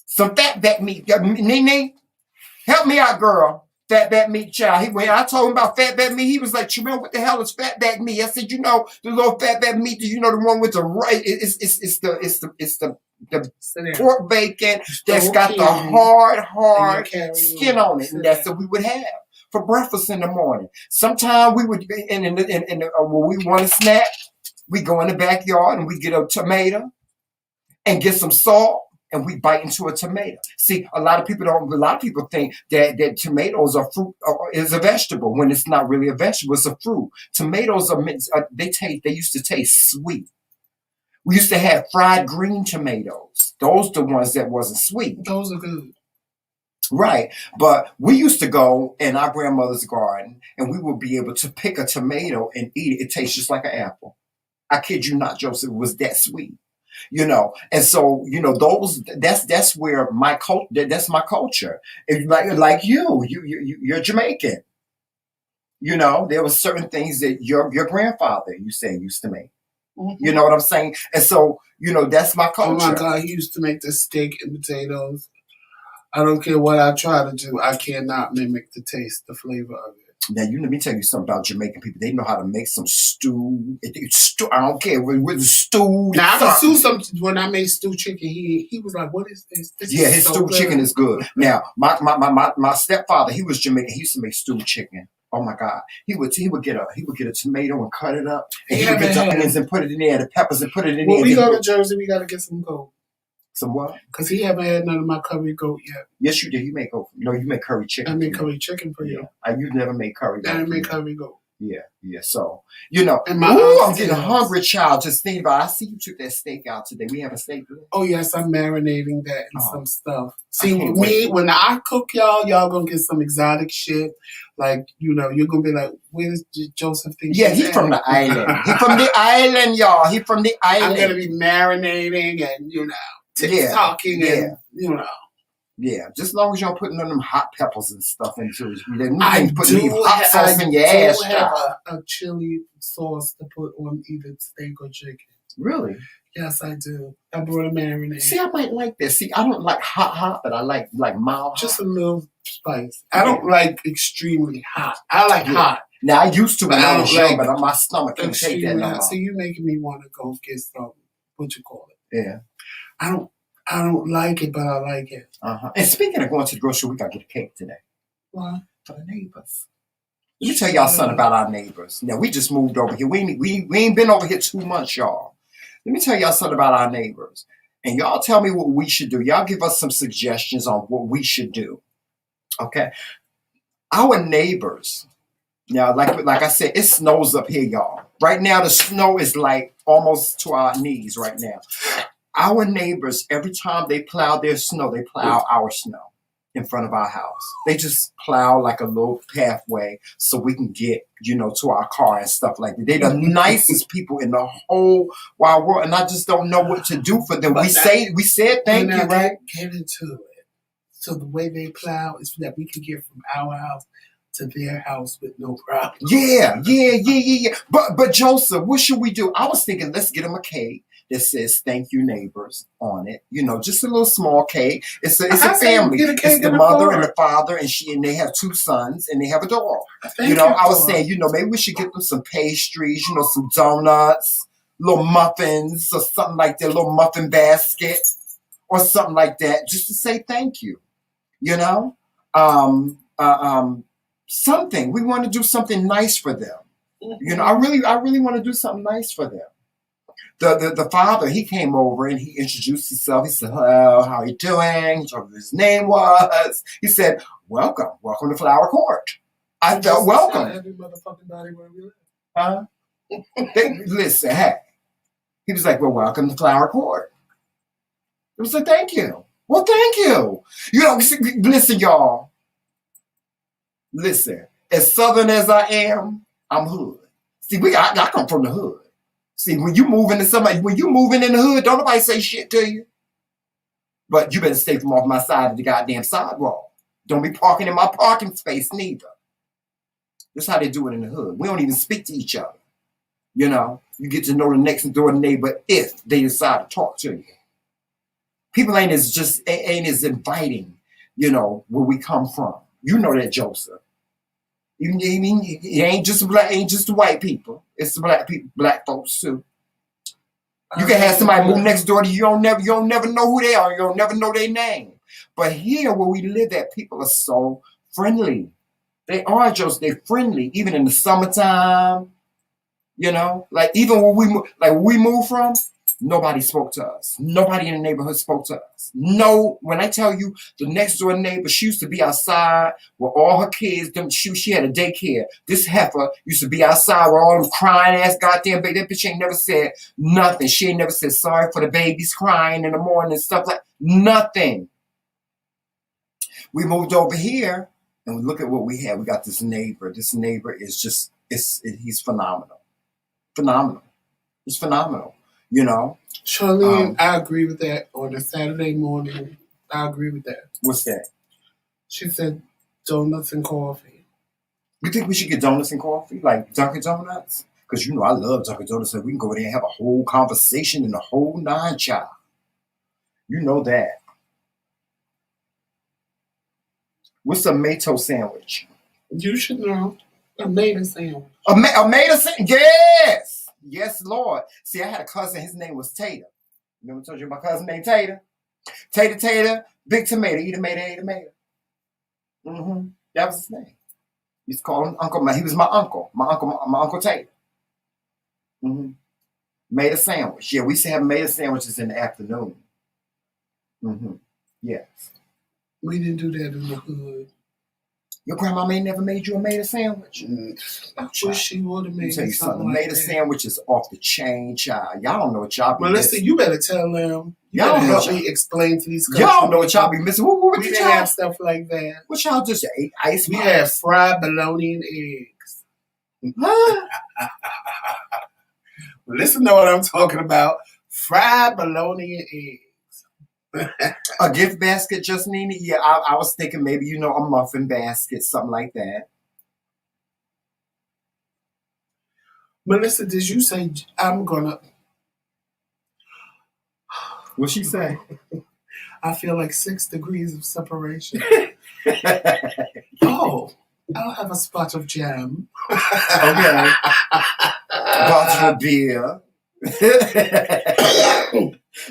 Some fatback meat. Nene, help me out, girl. Fatback meat, child. When I told him about fatback meat, he was like, "Jamel, what the hell is fatback meat?" I said, the little fatback meat. The one with the right? It's the pork bacon that's got the hard skin on it, and that's what we would have for breakfast in the morning. Sometimes we would, when we want a snack, we go in the backyard and we get a tomato and get some salt and we bite into a tomato. See, a lot of people think that tomatoes are fruit or is a vegetable when it's not really a vegetable, it's a fruit. Tomatoes they used to taste sweet. We used to have fried green tomatoes. Those the ones that wasn't sweet. Those are good. Right. But we used to go in our grandmother's garden and we would be able to pick a tomato and eat it. It tastes just like an apple. I kid you not, Joseph, it was that sweet. And so that's where that's my culture. It's like you're Jamaican. There were certain things that your grandfather used to make. Mm-hmm. You know what I'm saying? And so that's my culture. Oh my God, he used to make the steak and potatoes. I don't care what I try to do, I cannot mimic the taste, the flavor of it. Now, let me tell you something about Jamaican people. They know how to make some stew. I don't care with the stew. Now, I can stew something. When I made stew chicken, he was like, "What is this?" His stew chicken is good. Now, my stepfather, he was Jamaican. He used to make stew chicken. Oh my God, he would get a tomato and cut it up, and he would get the onions and put it in there, the peppers and put it in there. When we go to Jersey, we gotta get some goat. Some what? Because he haven't had none of my curry goat yet. Yes, you did. You make curry chicken. I made curry chicken for you. You never made curry goat. I didn't make curry goat. Yeah. So, And I'm getting hungry, child. Just thinking about it. I see you took that steak out today. We have a steak today? Oh, yes. I'm marinating that in some stuff. See, when I cook, y'all going to get some exotic shit. Like, you're going to be like, where's Joseph think he's from the island. He's from the island, y'all. He's from the island. I'm going to be marinating and, talking and, Yeah, just as long as you don't put none of them hot peppers and stuff into it. I put hot sauce in your ass. I have a chili sauce to put on either steak or chicken. Really? Yes, I do. I brought a marinade. See, I might like this. See, I don't like hot, but I like mild. Just a little spice. I don't like extremely hot. I like hot. Now, I used to when I was young, but my stomach can't take that no more. So you're making me want to go get some, what you call it? Yeah. I don't like it, but I like it. And speaking of going to the grocery, we got to get a cake today. Why? For the neighbors. Let me tell y'all something about our neighbors. Now, we just moved over here. We ain't been over here 2 months, y'all. Let me tell y'all something about our neighbors. And y'all tell me what we should do. Y'all give us some suggestions on what we should do. Okay? Our neighbors, now, like I said, it snows up here, y'all. Right now, the snow is like almost to our knees right now. Our neighbors, every time they plow their snow, they plow our snow in front of our house. They just plow like a little pathway so we can get, to our car and stuff like that. They're the nicest people in the whole wide world, and I just don't know what to do for them. We said thank you, right? Get into it. So the way they plow is that we can get from our house to their house with no problem. Yeah. But Joseph, what should we do? I was thinking, let's get them a cake that says "Thank you, neighbors" on it. Just a little small cake. It's a family. It's the mother and the father, and they have 2 sons, and they have a dog. I was saying, maybe we should get them some pastries, some donuts, little muffins, or something like that, little muffin basket, or something like that, just to say thank you. Something. We want to do something nice for them. I really want to do something nice for them. The father, he came over and he introduced himself. He said, "Hello, how are you doing?" He told me what his name was. He said, welcome to Flower Court. I felt welcome. Every motherfucking body where we live. Listen, hey. He was like, "Well, welcome to Flower Court." It was like, "Thank you." Well, thank you. Listen, y'all. Listen, as Southern as I am, I'm hood. See, I come from the hood. See, when you moving in the hood, don't nobody say shit to you. But you better stay from off my side of the goddamn sidewalk. Don't be parking in my parking space neither. That's how they do it in the hood. We don't even speak to each other. You get to know the next door neighbor if they decide to talk to you. People ain't as inviting, where we come from. You know that, Joseph. It ain't just the white people. It's the black people, black folks too. You can have somebody move next door to you. You don't never know who they are. You don't never know their name. But here where we live at, people are so friendly. They are, Joseph. They're friendly, even in the summertime. Like even where we move from, Nobody spoke to us. Nobody in the neighborhood spoke to us. No, when I tell you the next door neighbor, she used to be outside with all her kids. She had a daycare. This heifer used to be outside with all them crying ass goddamn baby. That bitch ain't never said nothing. She ain't never said sorry for the babies crying in the morning and stuff like nothing. We moved over here and we look at what we have. We got this neighbor. This neighbor is just, he's phenomenal. Phenomenal. It's phenomenal. You know, Charlene, I agree with that. On a Saturday morning, I agree with that. What's that? She said donuts and coffee. You think we should get donuts and coffee, like Dunkin' Donuts? Because you know I love Dunkin' Donuts, so we can go over there and have a whole conversation and the whole nine, child. You know that. What's a tomato sandwich? You should know. A maiden sandwich. A tomato sandwich? Yes. Yes, Lord. See, I had a cousin. His name was Tater. Remember I told you my cousin named Tater? Tater, big tomato. Eat a tomato, ate a tomato. Mm-hmm. That was his name. We used to call him Uncle. He was my uncle. My Uncle Tater. Mm-hmm. Made a sandwich. Yeah, we used to have made sandwiches in the afternoon. Mm-hmm. Yes. We didn't do that in the hood. Your grandma may never made you a made sandwich. I wish she would have made Let me tell you something. like Made a sandwich is off the chain, child. Y'all don't know what y'all be missing. Melissa, you better tell them. Y'all better know help me explain to these y'all don't know what y'all be missing. What we did didn't y'all have stuff like that. What y'all just ate? Ice We cream? had fried bologna and eggs. Huh? Listen to what I'm talking about. Fried bologna and eggs. A gift basket, just Nina? Yeah, I was thinking maybe, you know, a muffin basket, something like that. Melissa, did you say I'm gonna? What'd she say? I feel like 6 degrees of separation. Oh, I'll have a spot of jam. Okay. Bottle of beer.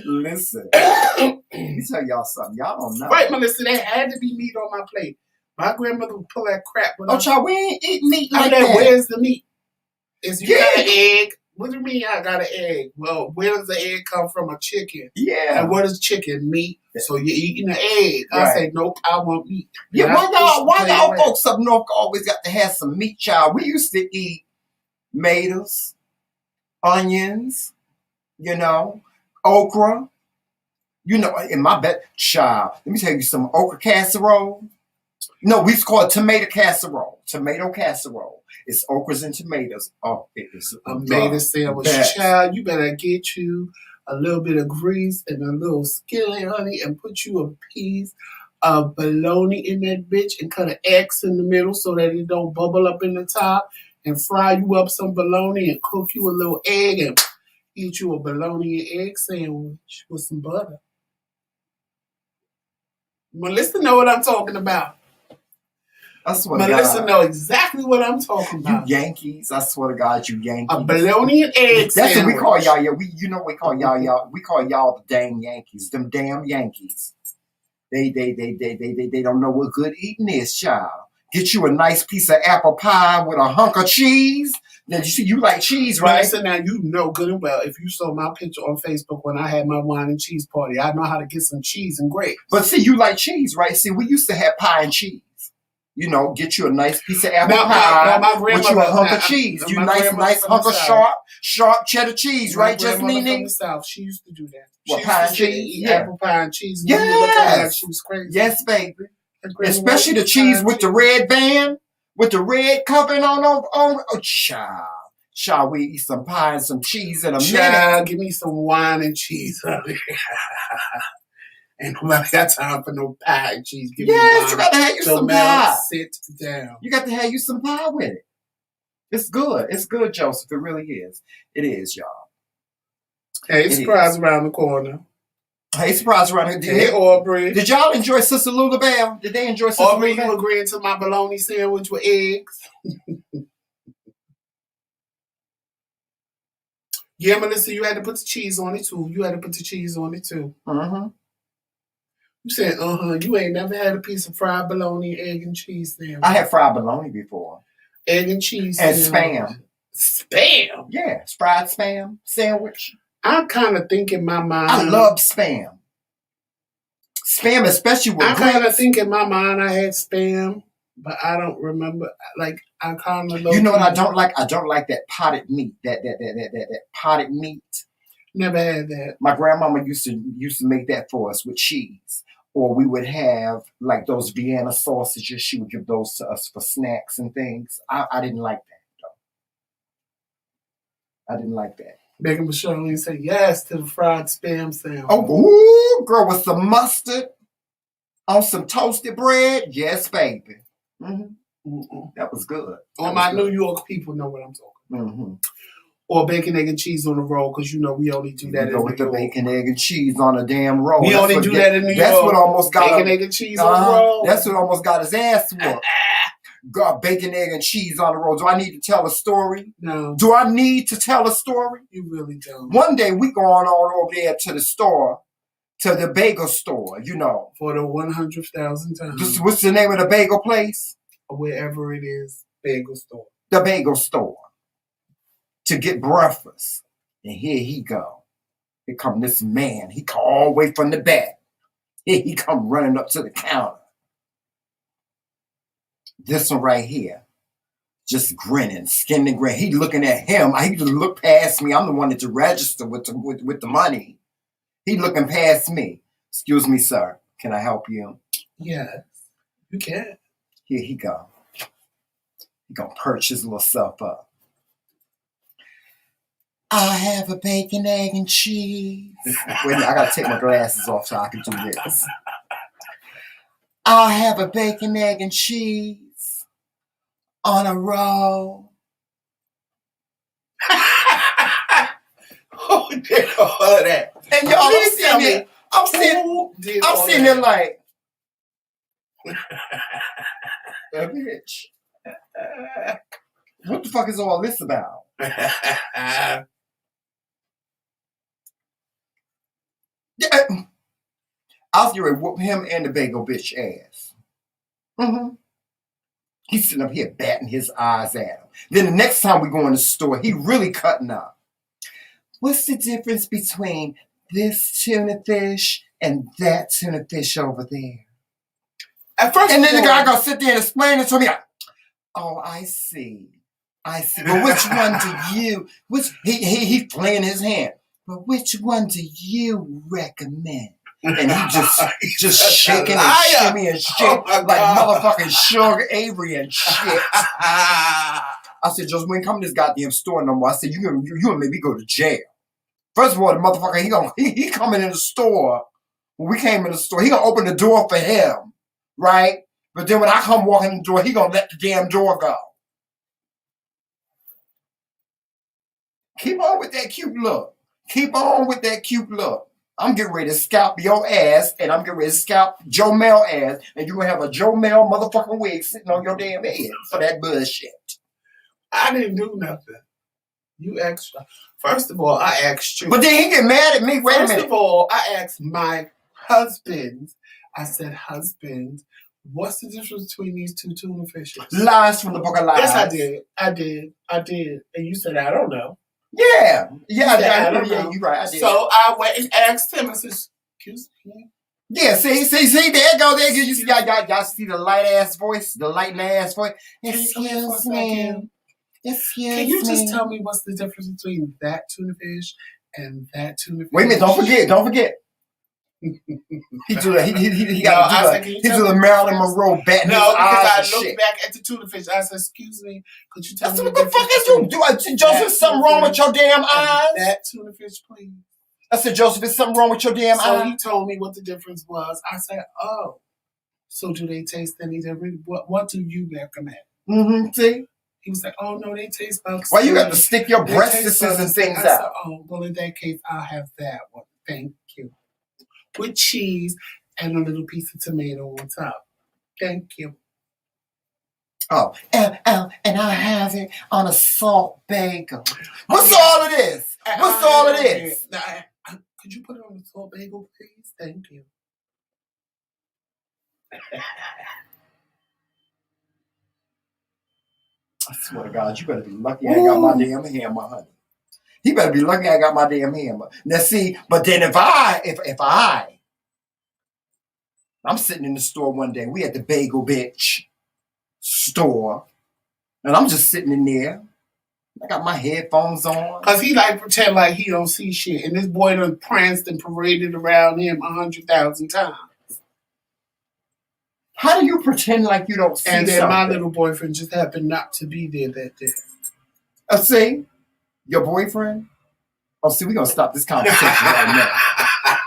Listen, let me tell y'all something. Y'all don't know. Right, Melissa, there had to be meat on my plate. My grandmother would pull that crap. Oh, child, we ain't eat meat like that. Where's the meat? Is you got an egg? What do you mean I got an egg? Well, where does the egg come from? A chicken. Yeah. And what is chicken? Meat. So you're eating an egg. Right. I say, nope, I want meat. Yeah, why y'all folks up north always got to have some meat, child? We used to eat tomatoes, onions, you know, okra. You know, in my bed, child, let me tell you some okra casserole. No, we used to call it tomato casserole. Tomato casserole. It's okras and tomatoes. Oh, it is a tomato sandwich. Child, you better get you a little bit of grease and a little skillet, honey, and put you a piece of bologna in that bitch and cut an X in the middle so that it don't bubble up in the top, and fry you up some bologna and cook you a little egg and eat you a bologna and egg sandwich with some butter. Melissa know what I'm talking about. I swear to Melissa God. know exactly what I'm talking about. You Yankees, I swear to God, you Yankees. A bologna and egg That's sandwich. what we call y'all. Yeah, you know what we call y'all. We call y'all the dang Yankees. Them damn Yankees. They don't know what good eating is, child. Get you a nice piece of apple pie with a hunk of cheese. Now you see, you like cheese, right? Melissa, now you know good and well. If you saw my picture on Facebook when I had my wine and cheese party, I know how to get some cheese and grapes. But see, you like cheese, right? See, we used to have pie and cheese. You know, get you a nice piece of apple pie with you a hunk of cheese. You nice hunk of sharp cheddar cheese, right, Justine? From the South, she used to do that. What, pie and cheese? Yeah. Apple pie and cheese. Yes. Like she was crazy. Yes, baby. Especially the cheese with the red band, with the red covering on. Oh, child. Shall we eat some pie and some cheese in a minute? Give me some wine and cheese. Ain't nobody got time for no pie and cheese. Give me wine. You got to have you some pie. Sit down. You got to have you some pie with it. It's good. It's good, Joseph. It really is. It is, y'all. Hey, surprise around the corner. Hey, surprise around the corner. Hey, Aubrey. Did y'all enjoy Sister Lula Bell? Did they enjoy Sister Aubrey, Lula Bell? you agreeing to my bologna sandwich with eggs? Yeah, Melissa, you had to put the cheese on it, too. Mm-hmm. You said, you ain't never had a piece of fried bologna, egg and cheese sandwich. I had fried bologna before. Egg and cheese and sandwich. Spam. Spam? Yeah, fried spam sandwich. I kind of think in my mind. I love Spam. Spam, especially with I kind of grits. think in my mind I had Spam, but I don't remember. Like I kind of. You know what I don't like? I don't like that potted meat. That potted meat. Never had that. My grandmama used to make that for us with cheese. Or we would have like those Vienna sausages. She would give those to us for snacks and things. I didn't like that though. I didn't like that. Megan Charlene said yes to the fried Spam sandwich. Oh, ooh, girl, with some mustard on some toasted bread. Yes, baby. That was good. All my New York people know what I'm talking. Or bacon, egg, and cheese on the roll, because you know we only do that in New York. Go with the bacon, egg, and cheese on a damn roll. We only do that in New York. That's what almost got bacon, egg, and cheese on the roll. That's what almost got his ass whooped. Got bacon, egg, and cheese on the roll. Do I need to tell a story? No. Do I need to tell a story? You really don't. One day we going on over there to the store, to the bagel store, you know. For the 100,000 times. What's the name of the bagel place? Wherever it is, bagel store. The bagel store. To get breakfast. And here he go. Here come this man. He come all the way from the back. Here he come running up to the counter. This one right here. Just grinning, skin to grin. He looking at him. He just look past me. I'm the one that to register with the money. He looking past me. Excuse me, sir. Can I help you? Yes, you can. Here he go. He gonna perch his little self up. I have a bacon, egg, and cheese. Wait a minute, I gotta take my glasses off so I can do this. I'll have a bacon, egg, and cheese on a roll. Who did all of that? And y'all, I'm sitting there like, that bitch. What the fuck is all this about? I was going to whoop him and the bagel bitch ass. He's sitting up here batting his eyes at him. Then the next time we go in the store, he really cutting up. What's the difference between this tuna fish and that tuna fish over there? At first, and then the guy gonna sit there and explain it to me. Oh, I see. But which one do you? He flinging his hand. But which one do you recommend? And he just shaking and shimmying and shit like motherfucking Sugar Avery and shit. I said, Joseph, we ain't come to this goddamn store no more. I said, you gonna make me go to jail. First of all, the motherfucker, he coming in the store. When we came in the store, he gonna open the door for him, right? But then when I come walking in the door, he gonna let the damn door go. Keep on with that cute look. Keep on with that cute look. I'm getting ready to scalp your ass, and I'm getting ready to scalp Joe Mel ass, and you're going to have a Joe Mel motherfucking wig sitting on your damn head for that bullshit. I didn't do nothing. You asked. First of all, I asked you. But then he get mad at me. Wait a minute. First of all, I asked my husband. I said, husband, what's the difference between these two tuna fishes? Lies from the book of lies. Yes, I did. And you said, I don't know. Yeah, I don't know. You're right. I did. So I went and asked him. I said, "Excuse me." Yeah, see, there go. You see, y'all see the light ass voice. Excuse me. Can you just tell me what's the difference between that tuna fish and that tuna fish? Wait a minute! Don't forget. He do the Marilyn Monroe batting his eyes. Because I looked back at the tuna fish. I said, "Excuse me, could you tell me what the fuck is you do? Joseph, something wrong with your damn eyes? That tuna fish, please." I said, Joseph, is something wrong with your damn eyes? So he told me what the difference was. I said, "Oh, so do they taste any different? What do you recommend?" See. He was like, "Oh no, they taste about." Why you got to stick your breasts and things out? Said, "Oh, well, in that case, I'll have that one. Thank you." With cheese and a little piece of tomato on top. Thank you. Oh, and I have it on a salt bagel. What's all of this? What's all of this? Could you put it on the salt bagel, please? Thank you. I swear to God, you better be lucky I ain't got my damn hammer, honey. He better be lucky I got my damn hammer. Now see, but then if I'm sitting in the store one day, we at the Bagel Bitch store, and I'm just sitting in there. I got my headphones on. Cause he like pretend like he don't see shit, and this boy done pranced and paraded around him 100,000 times. How do you pretend like you don't see And then something? my little boyfriend just happened not to be there that day. See, your boyfriend? Oh, see, we're gonna stop this conversation right now.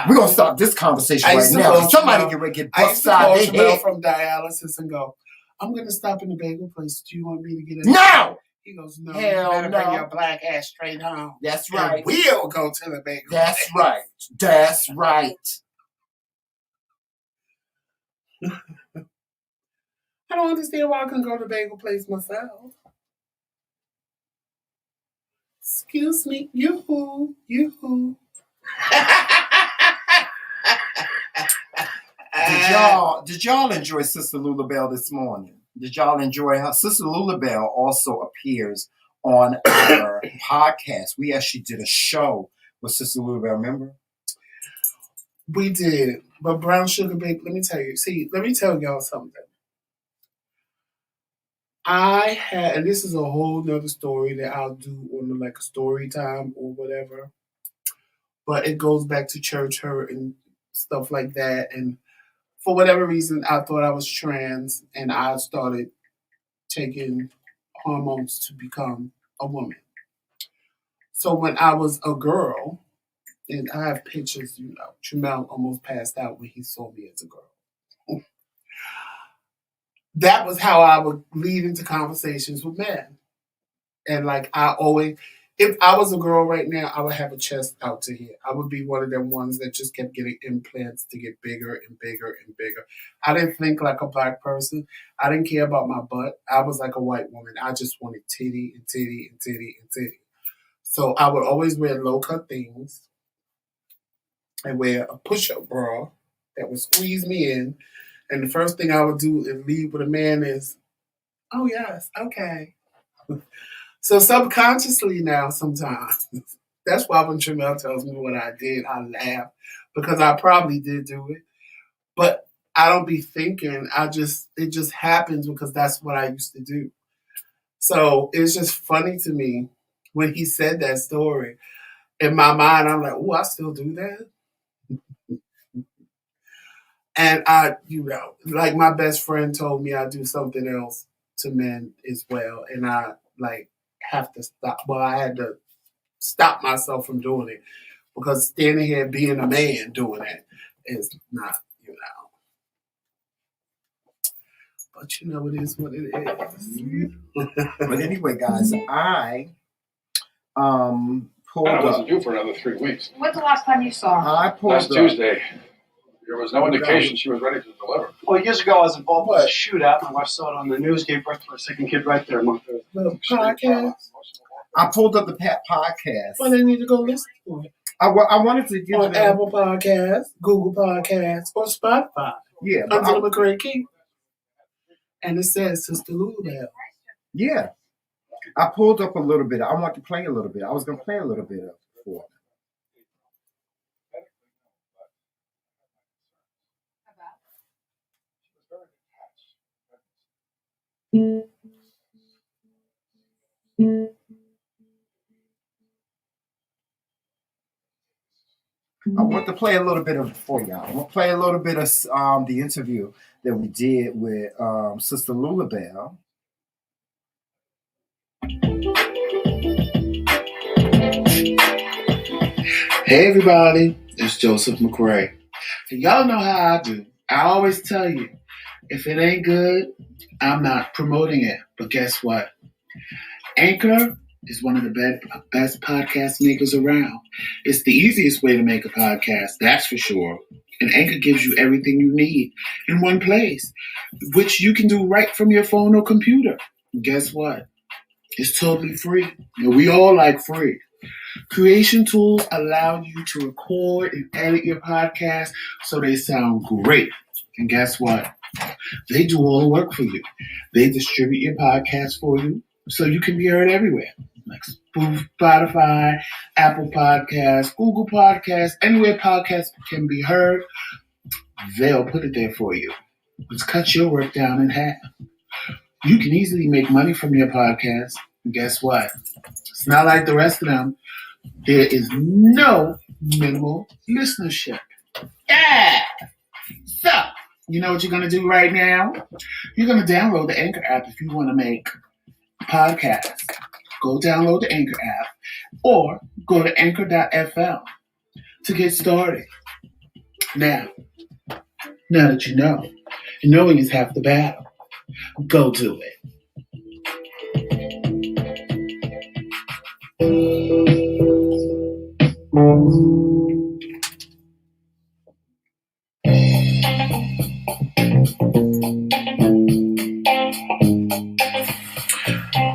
We're gonna stop this conversation right now. Somebody get ready to get busted out of their head from dialysis and go, I'm gonna stop in the bagel place. Do you want me to get in? No! He goes, no, Hell you better no. bring your black ass straight home. That's And right. we'll go to the bagel That's place. right. That's right. I don't understand why I couldn't go to the bagel place myself. Excuse me, yoo-hoo. Did y'all enjoy Sister Lulabelle this morning? Did y'all enjoy her? Sister Lulabelle also appears on our podcast. We actually did a show with Sister Lulabelle, remember? We did. But Brown Sugar Babe, let me tell y'all something. And this is a whole nother story that I'll do on like a story time or whatever. But it goes back to church hurt and stuff like that. And for whatever reason, I thought I was trans, and I started taking hormones to become a woman. So when I was a girl, and I have pictures, Tramel almost passed out when he saw me as a girl. That was how I would lead into conversations with men. And like I always, if I was a girl right now, I would have a chest out to here. I would be one of them ones that just kept getting implants to get bigger and bigger and bigger. I didn't think like a black person. I didn't care about my butt. I was like a white woman. I just wanted titty and titty and titty and titty. So I would always wear low-cut things and wear a push-up bra that would squeeze me in. And the first thing I would do is leave with a man is, oh yes, okay. So subconsciously now sometimes, that's why when Tramel tells me what I did, I laugh because I probably did do it. But I don't be thinking, it just happens because that's what I used to do. So it's just funny to me when he said that story. In my mind, I'm like, oh, I still do that? And I, like my best friend told me I do something else to men as well. And I like have to stop. Well, I had to stop myself from doing it because standing here being a man doing it is not, But it is what it is. But anyway, guys, I pulled I up. wasn't due for another 3 weeks. When's the last time you saw her? I pulled Last up. Tuesday, there was no indication she was ready to deliver. Well, years ago, I was involved with a shootout. My wife saw it on the news, gave birth to her second kid right there. The podcast. I pulled up the podcast. Well, they need to go listen to it. I wanted to give on it Apple Podcasts, Google Podcasts, or Spotify. Yeah, Under the McRae Kingz. And it says Sister Lulabelle. Yeah. I pulled up a little bit. I want to play a little bit. I was going to play a little bit of it for it. I want to play a little bit of it for y'all. I'm going to play a little bit of the interview that we did with Sister Lulabelle. Hey everybody, it's Joseph McRae. And y'all know how I do. I always tell you, if it ain't good, I'm not promoting it. But guess what? Anchor is one of the best podcast makers around. It's the easiest way to make a podcast, that's for sure. And Anchor gives you everything you need in one place, which you can do right from your phone or computer. And guess what? It's totally free. And we all like free. Creation tools allow you to record and edit your podcast so they sound great. And guess what? They do all the work for you. They distribute your podcast for you so you can be heard everywhere. like Spotify, Apple Podcasts, Google Podcasts, anywhere podcasts can be heard, they'll put it there for you. Let's cut your work down in half. You can easily make money from your podcast. And guess what? It's not like the rest of them. There is no minimal listenership. Yeah! So, you know what you're going to do right now? You're going to download the Anchor app if you want to make podcasts. Go download the Anchor app or go to anchor.fm to get started. Now that you know, and knowing is half the battle, go do it.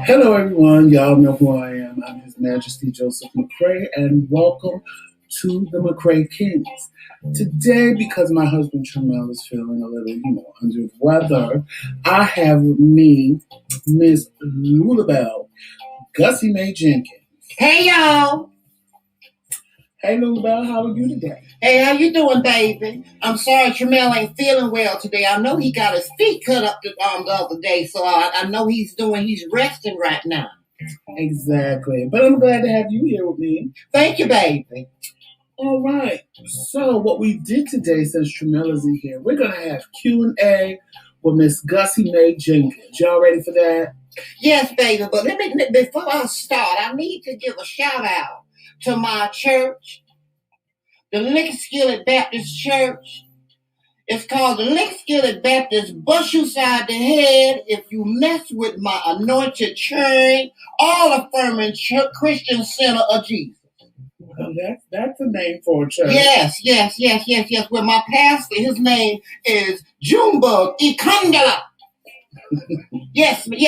Hello, everyone. Y'all know who I am. I'm His Majesty Joseph McRae, and welcome to the McRae Kingz. Today, because my husband Emil is feeling a little, under the weather, I have with me Miss Lulabelle Gussie Mae Jenkins. Hey, y'all. Hey, Lulabelle, how are you today? Hey, how you doing, baby? I'm sorry Tremel ain't feeling well today. I know he got his feet cut up the other day, so I know he's resting right now. Exactly. But I'm glad to have you here with me. Thank you, baby. All right. So what we did today, since Tremel isn't here, we're going to have Q&A with Miss Gussie Mae Jenkins. Y'all ready for that? Yes, baby, but before I start, I need to give a shout out to my church, the Lick Skillet Baptist Church. It's called the Lick Skillet Baptist. Bust you side the head if you mess with my anointed churn, all affirming Christian Center of Jesus. Well, that's a name for a church. Yes. Well, my pastor, his name is Junebug Ikandala. Yes, sir.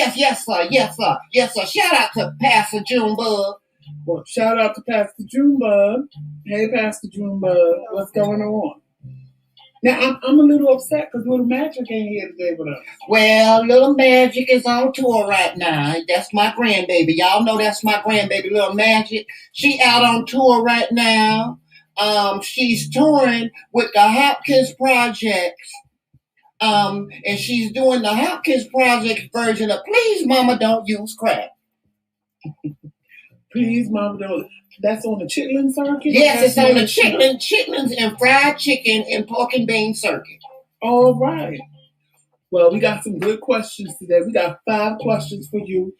Shout out to Pastor Junebug. Well, shout out to Pastor Junebug. Hey, Pastor Junebug, what's going on? Now, I'm a little upset because Little Magic ain't here today with us. Well, Little Magic is on tour right now. That's my grandbaby. Y'all know that's my grandbaby, Little Magic. She out on tour right now. She's touring with the Hopkins Projects. And she's doing the Hopkins Project version of Please Mama Don't Use Crap. Please Mama Don't. That's on the chitlin circuit? Yes, it's on the chitlins and fried chicken and pork and bean circuit. All right. Well, we got some good questions today. We got 5 questions for you,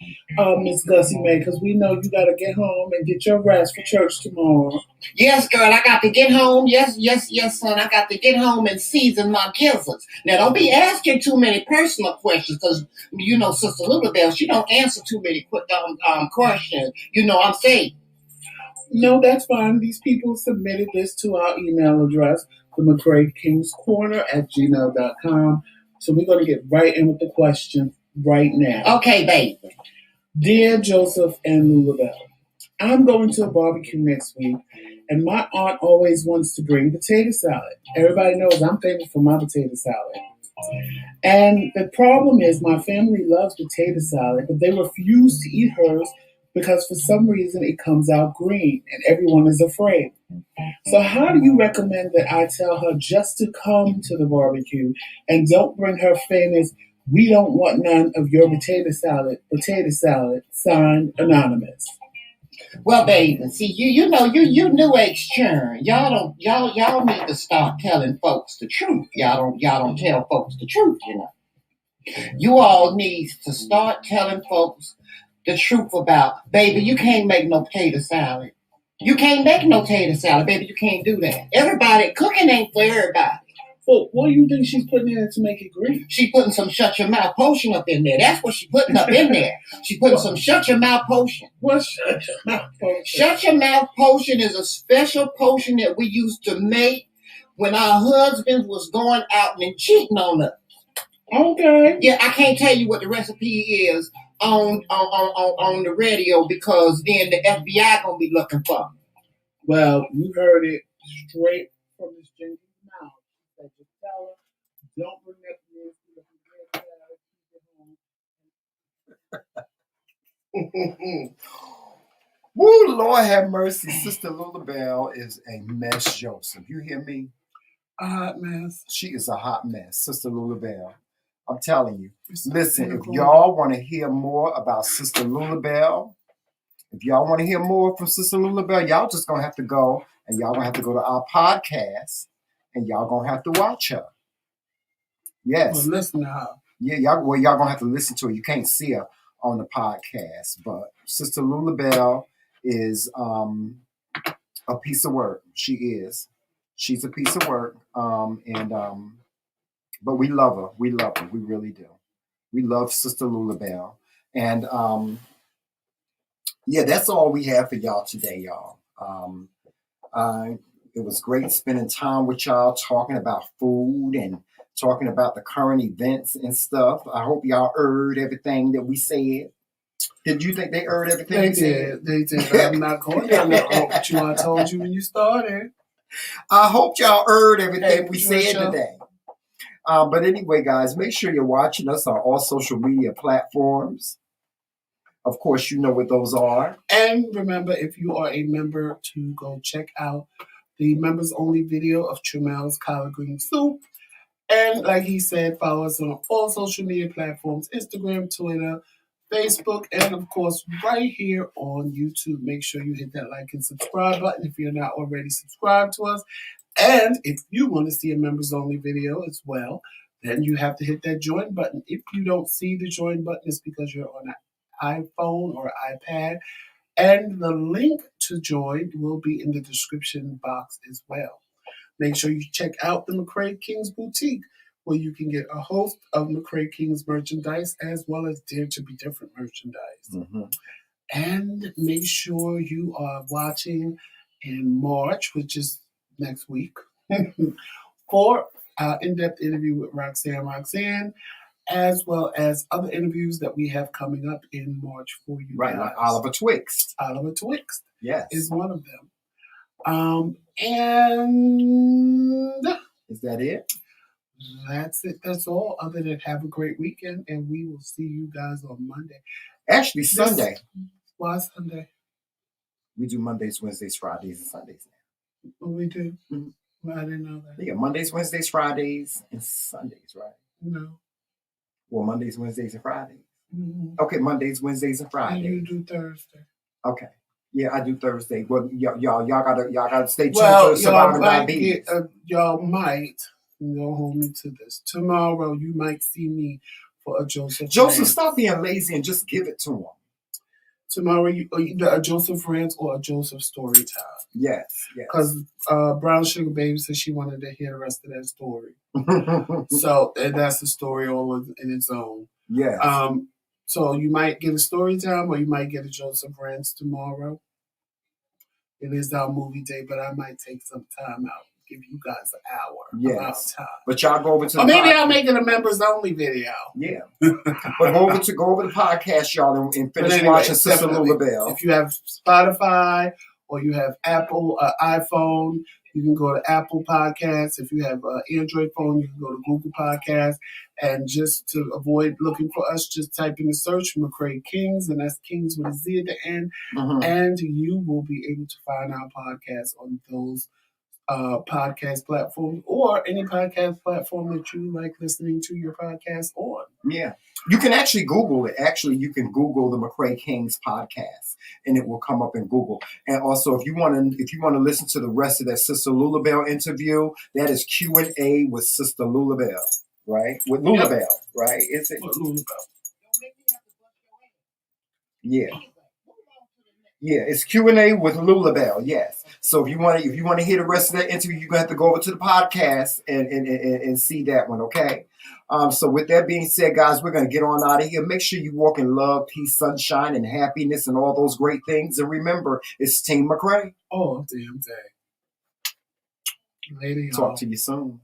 Miss Gussie Mae, because we know you got to get home and get your rest for church tomorrow. Yes, girl, I got to get home. Yes, son. I got to get home and season my gizzards. Now, don't be asking too many personal questions because, Sister Lulabelle, she don't answer too many questions. You know what I'm saying? No, that's fine. These people submitted this to our email address, TheMcRaeKingzCorner@gmail.com. So we're going to get right in with the question right now. Okay, baby. Dear Joseph and Lulabelle, I'm going to a barbecue next week, and my aunt always wants to bring potato salad. Everybody knows I'm famous for my potato salad. And the problem is my family loves potato salad, but they refuse to eat hers because for some reason it comes out green and everyone is afraid. So how do you recommend that I tell her just to come to the barbecue and don't bring her famous "We don't want none of your potato salad, signed anonymous"? Well, baby, see, you new age churn. Y'all need to start telling folks the truth. Y'all don't tell folks the truth, You all need to start telling folks the truth about, baby, you can't make no potato salad. You can't make no potato salad, baby. You can't do that. Cooking ain't for everybody. Well, what do you think she's putting in to make it green? She putting some shut your mouth potion up in there. That's what she putting up in there. She putting some shut your mouth potion. What's shut your mouth potion? Shut your mouth potion is a special potion that we used to make when our husbands was going out and cheating on us. Okay. Yeah, I can't tell you what the recipe is on the radio because then the FBI gonna be looking for me. Well, you heard it straight from Miss Jenkins' mouth. That just tell her, don't bring that to me. Woo, Lord have mercy. Sister Lulabelle is a mess, Joseph. You hear me? A hot mess. She is a hot mess, Sister Lulabelle. I'm telling you. It's Listen, in if the y'all want to hear more about Sister Lulabelle, if y'all want to hear more from Sister Lulabelle, y'all just going to have to go and y'all going to have to go to our podcast and y'all going to have to watch her. Yes. Well, listen to her. Yeah, y'all going to have to listen to her. You can't see her on the podcast, but Sister Lulabelle is a piece of work. She is. She's a piece of work. But we love her. We love her. We really do. We love Sister Lulabelle. And yeah, that's all we have for y'all today, y'all. It was great spending time with y'all, talking about food and talking about the current events and stuff. I hope y'all heard everything that we said. Did you think they heard everything They we said? did. They did. I'm not going down that road with you. I told you when you started. I hope y'all heard everything we said Patricia. today. But anyway, guys, make sure you're watching us on all social media platforms. Of course, you know what those are. And remember, if you are a member, to go check out the members only video of Tramel's collard green soup. And like he said, follow us on all social media platforms, Instagram, Twitter, Facebook, and of course, right here on YouTube. Make sure you hit that like and subscribe button if you're not already subscribed to us. And if you want to see a members only video as well, then you have to hit that join button. If you don't see the join button, it's because you're on an iPhone or iPad. And the link to join will be in the description box as well. Make sure you check out the McRae Kingz Boutique, where you can get a host of McRae Kingz merchandise as well as Dare to Be Different merchandise. Mm-hmm. And make sure you are watching in March, which is next week, for our in-depth interview with Roxanne, as well as other interviews that we have coming up in March for you Right, guys. like Oliver Twixt. Oliver Twixt Yes. is one of them. And Is that it? that's it. That's all. Other than have a great weekend, and we will see you guys on Monday. Actually, Sunday. Why Sunday? We do Mondays, Wednesdays, Fridays, and Sundays now. What we do? Mhm. Well, I didn't know that. Yeah, Mondays, Wednesdays, Fridays, and Sundays, right? No. Well, Mondays, Wednesdays, and Fridays. Mm-hmm. Okay, Mondays, Wednesdays, and And Fridays. you do Thursday. Okay. Yeah, I do Thursday. Well, y'all gotta stay tuned to Well, the surviving diabetes. y'all might. Don't hold me to this. Tomorrow, you might see me for a Joseph. Joseph, Rance. stop being lazy and just give it to him. Tomorrow, either a Joseph Rance or a Joseph story time. Yes, yes. Because Brown Sugar Baby said she wanted to hear the rest of that story. So and that's the story all in its own. Yes. So you might get a story time or you might get a Joseph Rance tomorrow. It is our movie day, but I might take some time out. Give you guys an hour. Yes. About time. But y'all go over to Or the maybe podcast. I'll make it a members only video. Yeah. But go over the podcast, y'all, and finish anyway, watching Sister definitely. Lulabelle. If you have Spotify or you have Apple iPhone, you can go to Apple Podcasts. If you have an Android phone, you can go to Google Podcasts. And just to avoid looking for us, just type in the search McRae Kingz, and that's Kingz with a Z at the end. Mm-hmm. And you will be able to find our podcast on those podcast platforms or any podcast platform that you like listening to your podcast on. Yeah. You can actually Google it. Actually, you can Google the McRae Kingz podcast, and it will come up in Google. And also, if you want to listen to the rest of that Sister Lulabelle interview, that is Q&A with Sister Lulabelle, right? With Lulabelle, right? Is it? What Lulabelle? Yeah. Yeah, it's Q&A with Lulabelle, yes. So if you want to hear the rest of that interview, you're going to have to go over to the podcast and see that one, okay? So with that being said, guys, we're going to get on out of here. Make sure you walk in love, peace, sunshine, and happiness and all those great things. And remember, it's Team McRae. Oh, damn day. Later, y'all. Talk to you soon.